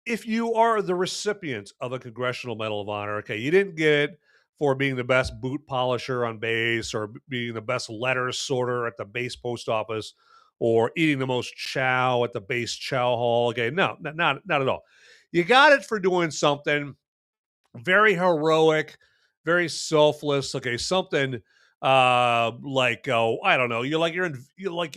Speaker 1: if you are the recipient of a Congressional Medal of Honor. Okay, you didn't get it for being the best boot polisher on base, or being the best letter sorter at the base post office, or eating the most chow at the base chow hall. Okay, no, not at all. You got it for doing something very heroic, very selfless. Okay, something like I don't know. You're in Iwo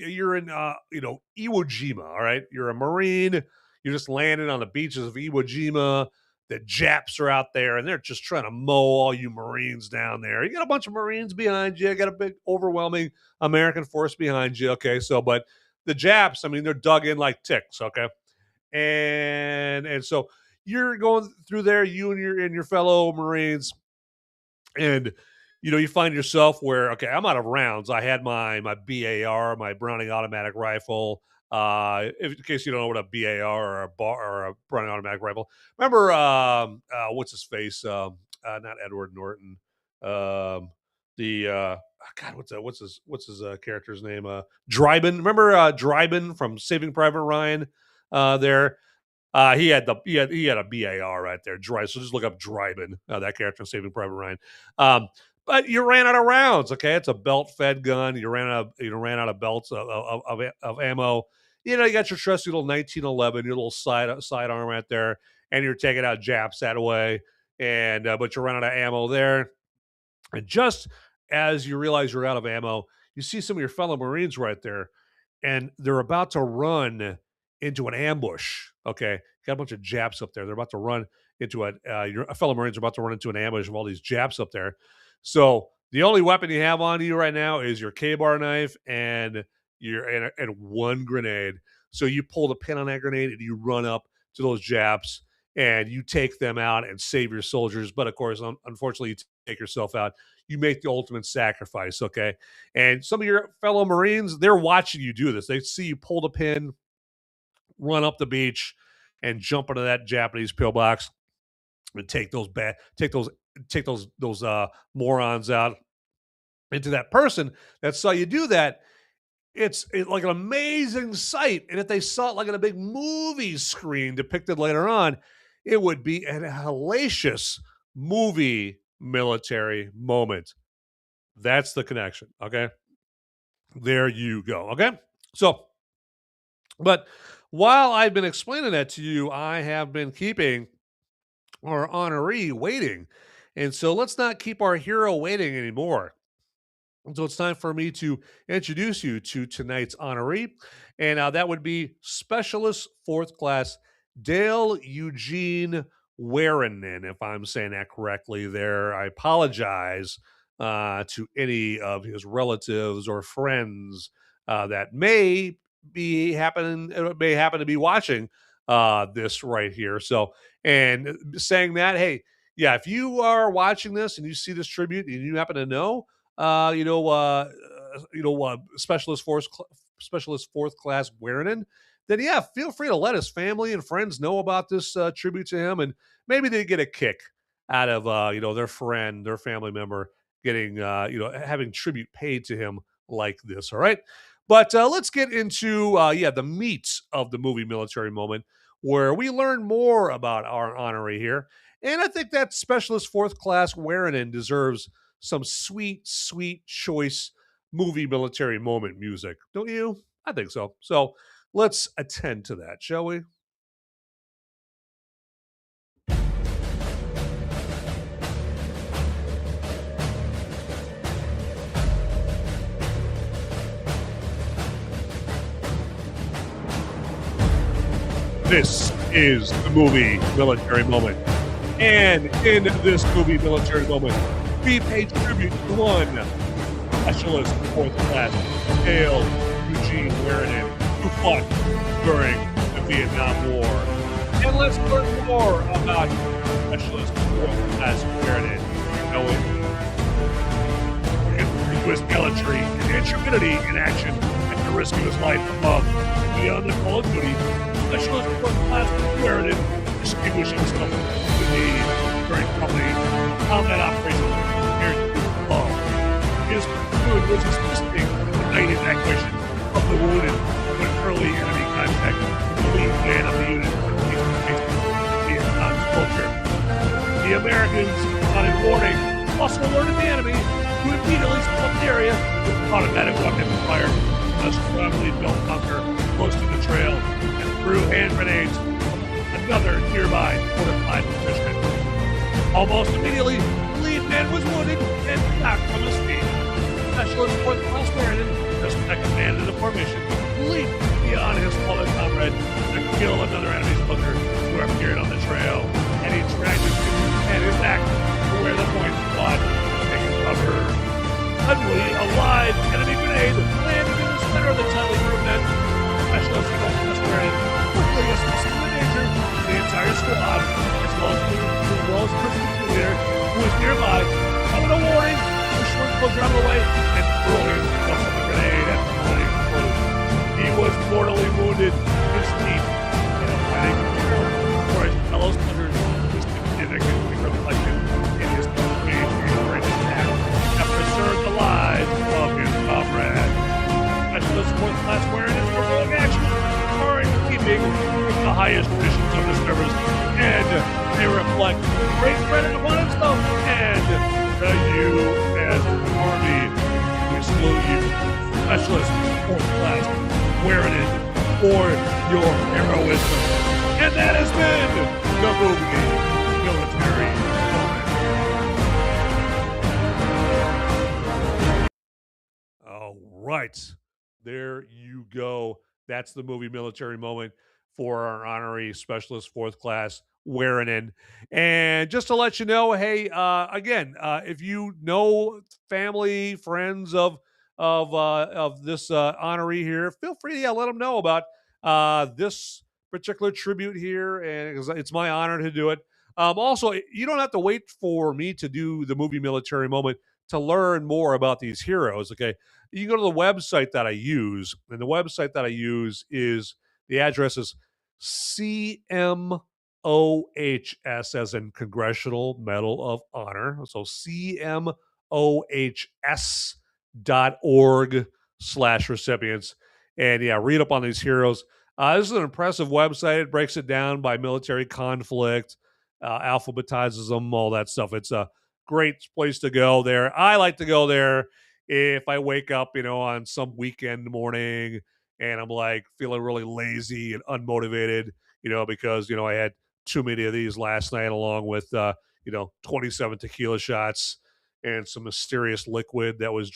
Speaker 1: Jima. All right, you're a Marine. You're just landing on the beaches of Iwo Jima. The Japs are out there, and they're just trying to mow all you Marines down there. You got a bunch of Marines behind you. You got a big, overwhelming American force behind you. Okay, so but the Japs, I mean, they're dug in like ticks. Okay, and so you're going through there, you and your fellow Marines, and you find yourself where, okay, I'm out of rounds. I had my BAR, my Browning automatic rifle. In case you don't know what a BAR or a Browning automatic rifle. Remember, what's his face? Not Edward Norton. The God, what's his character's name? Dryden. Remember Dryden from Saving Private Ryan? There. He had a BAR right there, Dry. So just look up Dryden, that character in Saving Private Ryan. But you ran out of rounds. Okay, it's a belt-fed gun. You ran out of belts of ammo. You got your trusty little 1911, your little sidearm right there, and you're taking out Japs that way. And but you run out of ammo there. And just as you realize you're out of ammo, you see some of your fellow Marines right there, and they're about to run into an ambush. Okay, got a bunch of Japs up there. They're about to run into your fellow Marines are about to run into an ambush of all these Japs up there. So the only weapon you have on you right now is your K-bar knife and one grenade. So you pull the pin on that grenade and you run up to those Japs and you take them out and save your soldiers. But of course, unfortunately, you take yourself out. You make the ultimate sacrifice. Okay, and some of your fellow Marines, they're watching you do this. They see you pull the pin, run up the beach, and jump into that Japanese pillbox and take those morons out. Into that person that saw you do that, it's like an amazing sight. And if they saw it like on a big movie screen depicted later on, it would be a hellacious movie military moment. That's the connection. Okay. There you go. Okay. So, but while I've been explaining that to you, I have been keeping our honoree waiting. And so let's not keep our hero waiting anymore. So it's time for me to introduce you to tonight's honoree. And that would be Specialist Fourth Class Dale Eugene Warenen, if I'm saying that correctly there. I apologize to any of his relatives or friends that may happen to be watching this right here. So, and saying that, hey, yeah, if you are watching this and you see this tribute and you happen to know, specialist fourth class Warenen, then yeah, feel free to let his family and friends know about this tribute to him, and maybe they get a kick out of their friend, their family member getting having tribute paid to him like this. All right. But let's get into, the meat of the movie Military Moment, where we learn more about our honoree here. And I think that Specialist Fourth Class Warren deserves some sweet, sweet choice movie Military Moment music. Don't you? I think so. So let's attend to that, shall we? This is the movie Military Moment. And in this movie Military Moment, we pay tribute to one Specialist Fourth Class Dale Eugene Warren, who fought during the Vietnam War. And let's learn more about Specialist Fourth Class Warren. You know it. He was military and intrepidity in action at the risk of his life above and beyond the call of duty. Specialist Fourth Class Warren distinguishing himself with the during company combat operations here to below. His platoon was assisting in the night evacuation of the wounded when early enemy contact with the lead man of the unit was faced with Vietnam soldier. The Americans, on in warning, also alerted the enemy who immediately split the area with automatic weapon fire, thus strongly built bunker close to the trail and threw hand grenades from another nearby fortified position. Almost immediately, the lead man was wounded and knocked from his feet. Specialist Fourth Class Warren, the second man in the formation, leaped beyond his fallen comrade to kill another enemy's bunker who appeared on the trail, and he dragged his and his back to where the point squad was taking cover. Suddenly, a live enemy grenade landed in the center of the tightly grouped men. Specialist Fourth Class Warren quickly assisted the danger to the entire squad, as well as Kristen Wiig, who was nearby, coming a warning, pushed one soldier out of the way, and throwing himself with the grenade at the flying crew. He was mortally wounded, his teeth in a fighting field, for his fellow soldiers was significantly reflected in his great attack that preserved the lives of his comrade. Specialist Fourth Class Warren is heroic action are in keeping with the highest traditions of the service, and they reflect great credit upon himself and the U.S. Army. We salute you, Specialist Fourth Class Warren, for your heroism. And that has been the movie Military Moment. All right. There you go. That's the movie Military Moment for our honorary Specialist Fourth Class Warren. And just to let you know, hey, again, if you know family, friends of this honoree here, feel free to let them know about this particular tribute here, and it's my honor to do it. Also, you don't have to wait for me to do the movie Military Moment to learn more about these heroes. Okay, you can go to the website that I use, and the website that I use is the address is CMOHS, as in Congressional Medal of Honor. So CMOHS.org/recipients. And yeah, read up on these heroes. This is an impressive website. It breaks it down by military conflict, alphabetizes them, all that stuff. It's a great place to go there. I like to go there if I wake up, on some weekend morning and I'm like feeling really lazy and unmotivated, because, I had too many of these last night along with, 27 tequila shots and some mysterious liquid that was,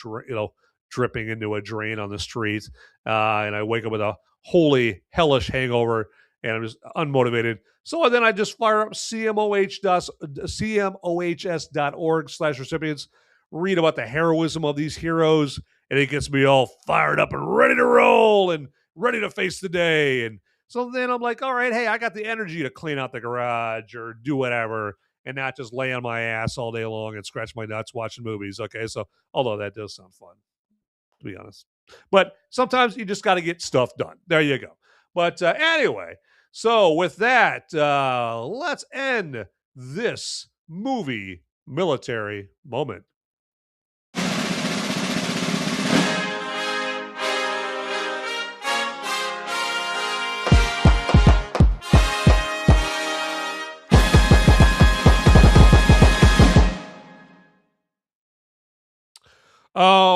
Speaker 1: dripping into a drain on the street. And I wake up with a holy hellish hangover and I'm just unmotivated. So then I just fire up CMOHS.org/recipients, read about the heroism of these heroes, and it gets me all fired up and ready to roll and ready to face the day. And so then I'm like, all right, hey, I got the energy to clean out the garage or do whatever and not just lay on my ass all day long and scratch my nuts watching movies. Okay, so although that does sound fun, to be honest. But sometimes you just got to get stuff done. There you go. But anyway, so with that, let's end this movie Military Moment.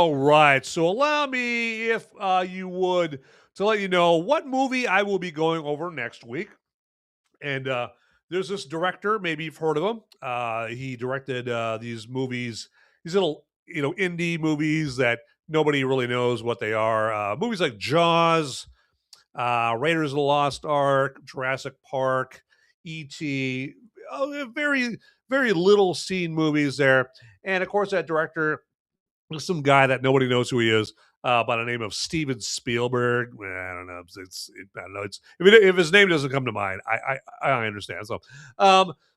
Speaker 1: All right. So allow me, if you would, to let you know what movie I will be going over next week. And there's this director, maybe you've heard of him. He directed these movies, these little, indie movies that nobody really knows what they are. Movies like Jaws, Raiders of the Lost Ark, Jurassic Park, E.T. Very, very little seen movies there. And of course, that director, some guy that nobody knows who he is, by the name of Steven Spielberg. Well, I don't know. I don't know. If his name doesn't come to mind, I understand. So,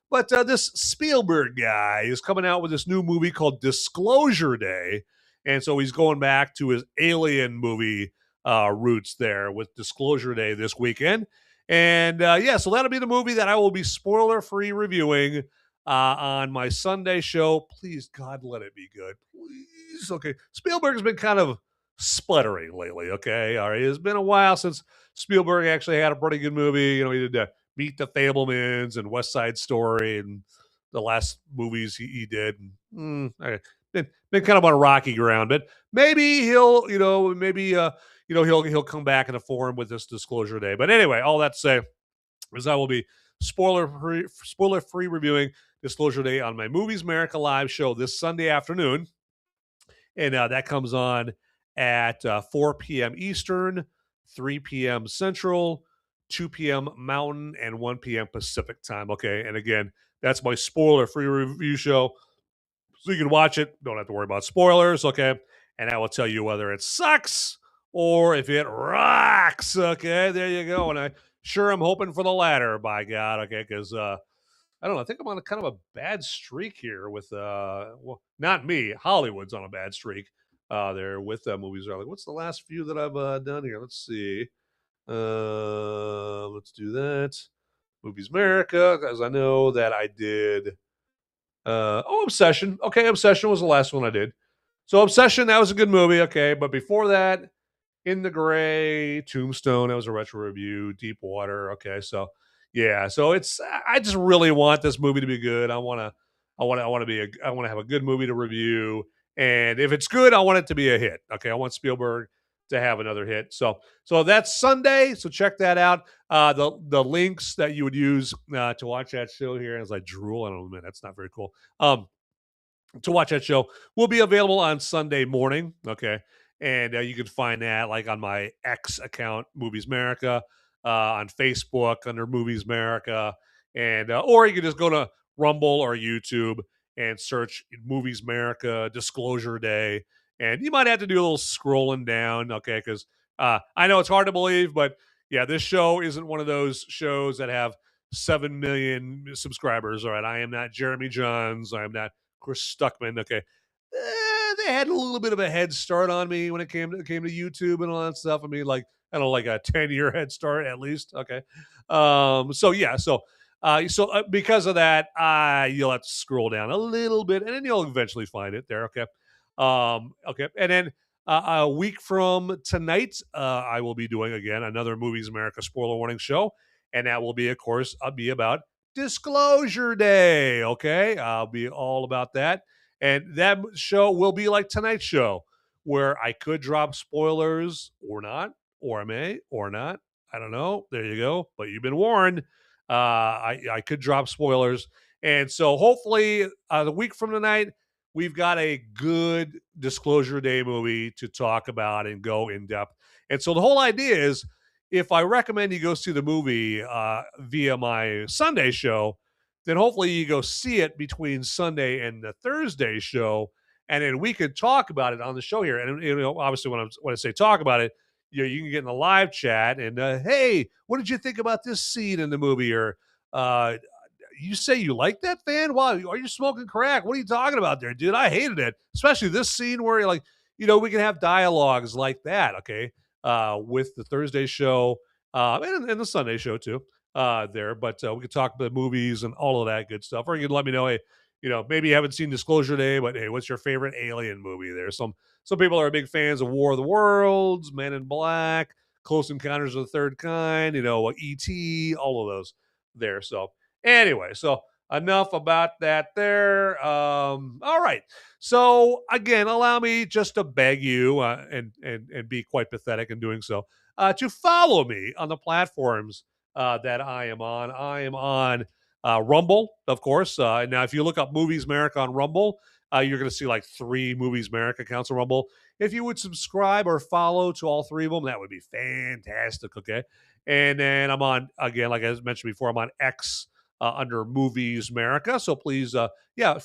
Speaker 1: but this Spielberg guy is coming out with this new movie called Disclosure Day, and so he's going back to his Alien movie roots there with Disclosure Day this weekend. And yeah, so that'll be the movie that I will be spoiler free reviewing on my Sunday show. Please, God, let it be good. Please. Okay. Spielberg's been kind of sputtering lately. Okay. All right. It's been a while since Spielberg actually had a pretty good movie. He did Meet the Fablemans and West Side Story and the last movies he did. Okay. Been kind of on rocky ground, but maybe he'll, he'll come back in a form with this Disclosure Day. But anyway, all that to say is I will be spoiler free reviewing Disclosure Day on my Movies Merica live show this Sunday afternoon. And that comes on at 4 p.m. Eastern, 3 p.m. Central, 2 p.m. Mountain, and 1 p.m. Pacific time. Okay. And again, that's my spoiler free review show. So you can watch it. Don't have to worry about spoilers. Okay. And I will tell you whether it sucks or if it rocks. Okay. There you go. And I'm hoping for the latter, by God. Okay. Because, I don't know. I think I'm on a kind of a bad streak here with, well, not me. Hollywood's on a bad streak there with movies. Like, what's the last few that I've done here? Let's see. Let's do that. Movies Merica, because I know that I did. Obsession. Okay, Obsession was the last one I did. So Obsession, that was a good movie. Okay, but before that, In the Gray, Tombstone, that was a retro review. Deep Water. Okay, so yeah, so I just really want this movie to be good. I want to have a good movie to review, and if it's good, I want it to be a hit. Okay, I want Spielberg to have another hit. So that's Sunday. So check that out. The links that you would use to watch that show here, as I drool, I don't know, man, that's not very cool. To watch that show will be available on Sunday morning. Okay. And you can find that like on my X account, Movies Merica, on Facebook under Movies Merica, and or you can just go to Rumble or YouTube and search Movies Merica Disclosure Day, and you might have to do a little scrolling down, okay? Because I know it's hard to believe, but yeah, this show isn't one of those shows that have 7 million subscribers. All right, I am not Jeremy Johns. I am not Chris Stuckman. Okay, they had a little bit of a head start on me when it came to YouTube and all that stuff. I mean, like, I don't know, like a 10-year head start at least. Okay. So yeah, so because of that, you'll have to scroll down a little bit and then you'll eventually find it there. Okay. Okay. And then a week from tonight, I will be doing again another Movies Merica spoiler warning show. And that will be, of course, be about Disclosure Day. Okay. I'll be all about that. And that show will be like tonight's show, where I could drop spoilers or not, or I may or not. I don't know. There you go. But you've been warned. I could drop spoilers. And so hopefully the week from tonight, we've got a good Disclosure Day movie to talk about and go in depth. And so the whole idea is, if I recommend you go see the movie via my Sunday show, then hopefully you go see it between Sunday and the Thursday show, and then we could talk about it on the show here. And obviously, when I say talk about it, you can get in the live chat and hey, what did you think about this scene in the movie? Or you say you like that, fan? Wow, are you smoking crack? What are you talking about there, dude? I hated it, especially this scene where you're like, we can have dialogues like that. Okay, with the Thursday show and the Sunday show too. There, but we could talk about movies and all of that good stuff. Or you can let me know, hey, maybe you haven't seen Disclosure Day, but hey, what's your favorite alien movie? There, some people are big fans of War of the Worlds, Men in Black, Close Encounters of the Third Kind, E.T., all of those there. So anyway, so enough about that there. All right. So again, allow me just to beg you, and be quite pathetic in doing so, to follow me on the platforms that I am on. I am on Rumble, of course. Now, if you look up Movies Merica on Rumble, you're going to see like 3 Movies Merica accounts on Rumble. If you would subscribe or follow to all 3 of them, that would be fantastic. Okay. And then I'm on, again, like I mentioned before, I'm on X under Movies Merica. So please,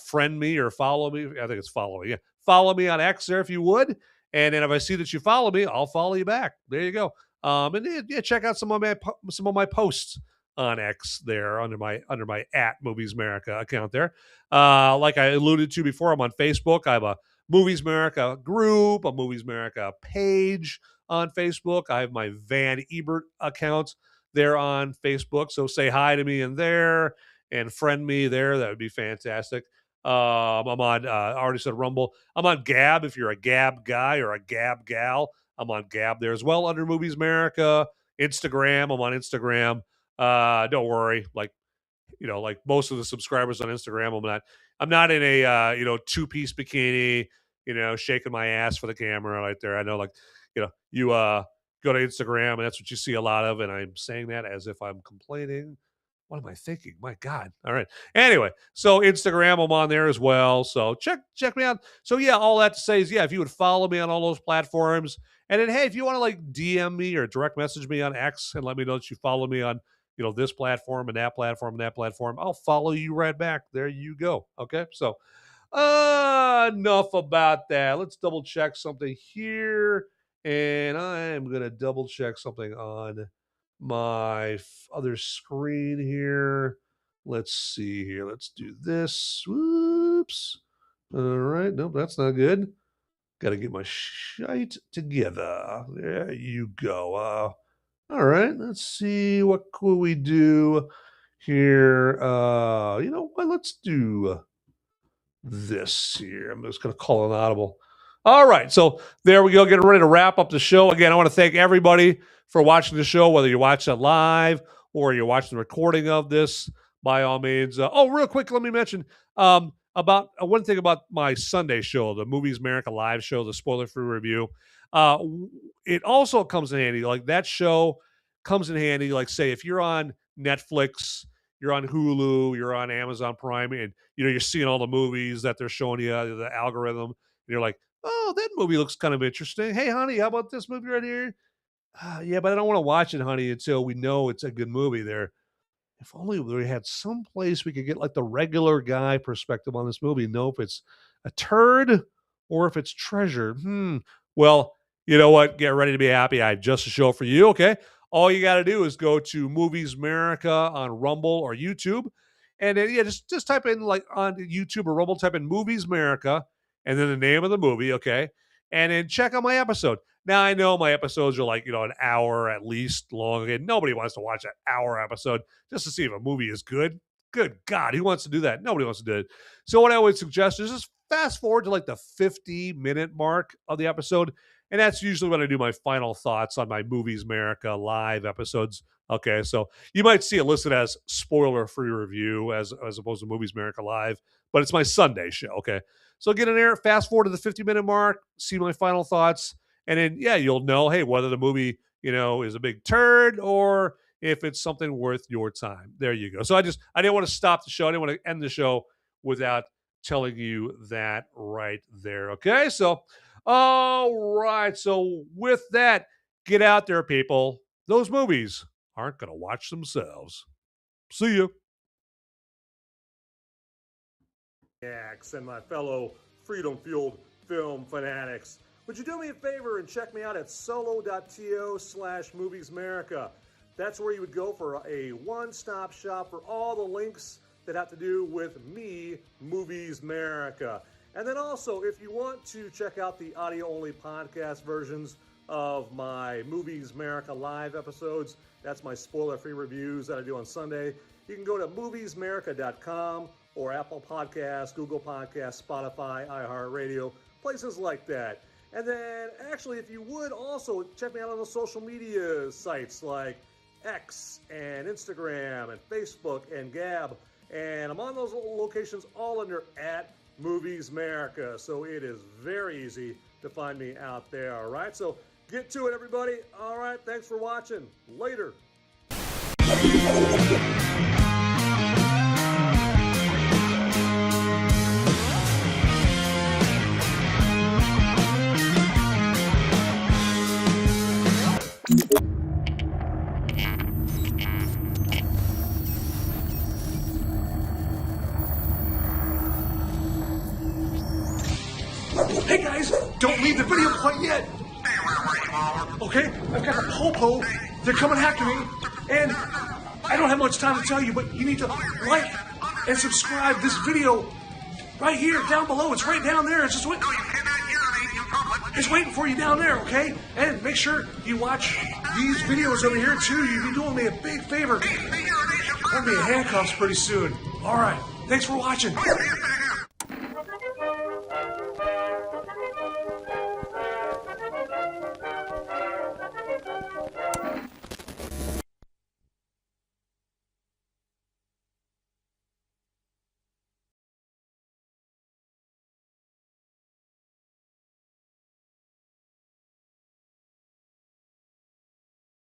Speaker 1: friend me or follow me. I think it's follow me. Yeah. Follow me on X there if you would. And then if I see that you follow me, I'll follow you back. There you go. And check out some of my posts on X there under my at Movies Merica account there. Like I alluded to before, I'm on Facebook. I have a Movies Merica group, a Movies Merica page on Facebook. I have my Van Ebert account there on Facebook. So say hi to me in there and friend me there. That would be fantastic. I'm on, I already said Rumble. I'm on Gab if you're a Gab guy or a Gab gal. I'm on Gab there as well under Movies Merica. Instagram, I'm on Instagram. Don't worry, like most of the subscribers on Instagram, I'm not in a 2-piece bikini, shaking my ass for the camera right there. I know, like, you go to Instagram and that's what you see a lot of, and I'm saying that as if I'm complaining. What am I thinking? My God. All right. Anyway, so Instagram, I'm on there as well. So check me out. So yeah, all that to say is, if you would follow me on all those platforms, and then hey, if you want to like DM me or direct message me on X and let me know that you follow me on this platform and that platform and that platform, I'll follow you right back. There you go. Okay. So enough about that. Let's double check something here. And I am going to double check something on my other screen here. Let's see here. Let's do this. Whoops. All right. Nope, that's not good. Got to get my shite together. There you go. All right. Let's see. What could we do here? You know what? Let's do this here. I'm just going to call an audible. All right. So there we go. Getting ready to wrap up the show. Again, I want to thank everybody for watching the show, whether you're watching it live or you're watching the recording of this, by all means. Real quick, let me mention about one thing about my Sunday show, the Movies Merica live show, the spoiler-free review. It also comes in handy. Like, that show comes in handy. Like, say, if you're on Netflix, you're on Hulu, you're on Amazon Prime, and you're seeing all the movies that they're showing you, the algorithm, and you're like, oh, that movie looks kind of interesting. Hey, honey, how about this movie right here? Yeah, but I don't want to watch it, honey, until we know it's a good movie there. If only we had some place we could get like the regular guy perspective on this movie. Know if it's a turd or if it's treasure. Well, you know what? Get ready to be happy. I have just a show for you. Okay. All you got to do is go to Movies Merica on Rumble or YouTube. And then, just type in, like, on YouTube or Rumble, type in Movies Merica and then the name of the movie. Okay. And then check out my episode. Now, I know my episodes are like, an hour at least long. And nobody wants to watch an hour episode just to see if a movie is good. Good God, who wants to do that? Nobody wants to do it. So what I would suggest is just fast forward to like the 50-minute mark of the episode. And that's usually when I do my final thoughts on my Movies Merica live episodes. Okay, so you might see it listed as spoiler-free review as opposed to Movies Merica live, but it's my Sunday show. Okay, so get in there, fast forward to the 50-minute mark, see my final thoughts, and then, you'll know, hey, whether the movie, is a big turd or if it's something worth your time. There you go. So I didn't want to stop the show. I didn't want to end the show without telling you that right there. Okay. So, all right. So with that, get out there, people. Those movies aren't going to watch themselves. See you. And my fellow freedom-fueled film fanatics. Would you do me a favor and check me out at solo.to/Movies Merica? That's where you would go for a one-stop shop for all the links that have to do with me, Movies Merica. And then also, if you want to check out the audio-only podcast versions of my Movies Merica live episodes, that's my spoiler-free reviews that I do on Sunday, you can go to moviesmerica.com or Apple Podcasts, Google Podcasts, Spotify, iHeartRadio, places like that. And then, actually, if you would also check me out on the social media sites like X and Instagram and Facebook and Gab And I'm on those locations all under @Movies Merica. So it is very easy to find me out there, all right? So get to it, everybody. All right, thanks for watching. Later.
Speaker 5: Hey guys, don't leave the video quite yet. Okay, I've got the Popo. They're coming after me, and I don't have much time to tell you, but you need to like and subscribe this video right here down below. It's right down there. It's just waiting. It's waiting for you down there, okay? And make sure you watch these videos over here too. You'll be doing me a big favor. I'm gonna be in handcuffs pretty soon. All right, thanks for watching.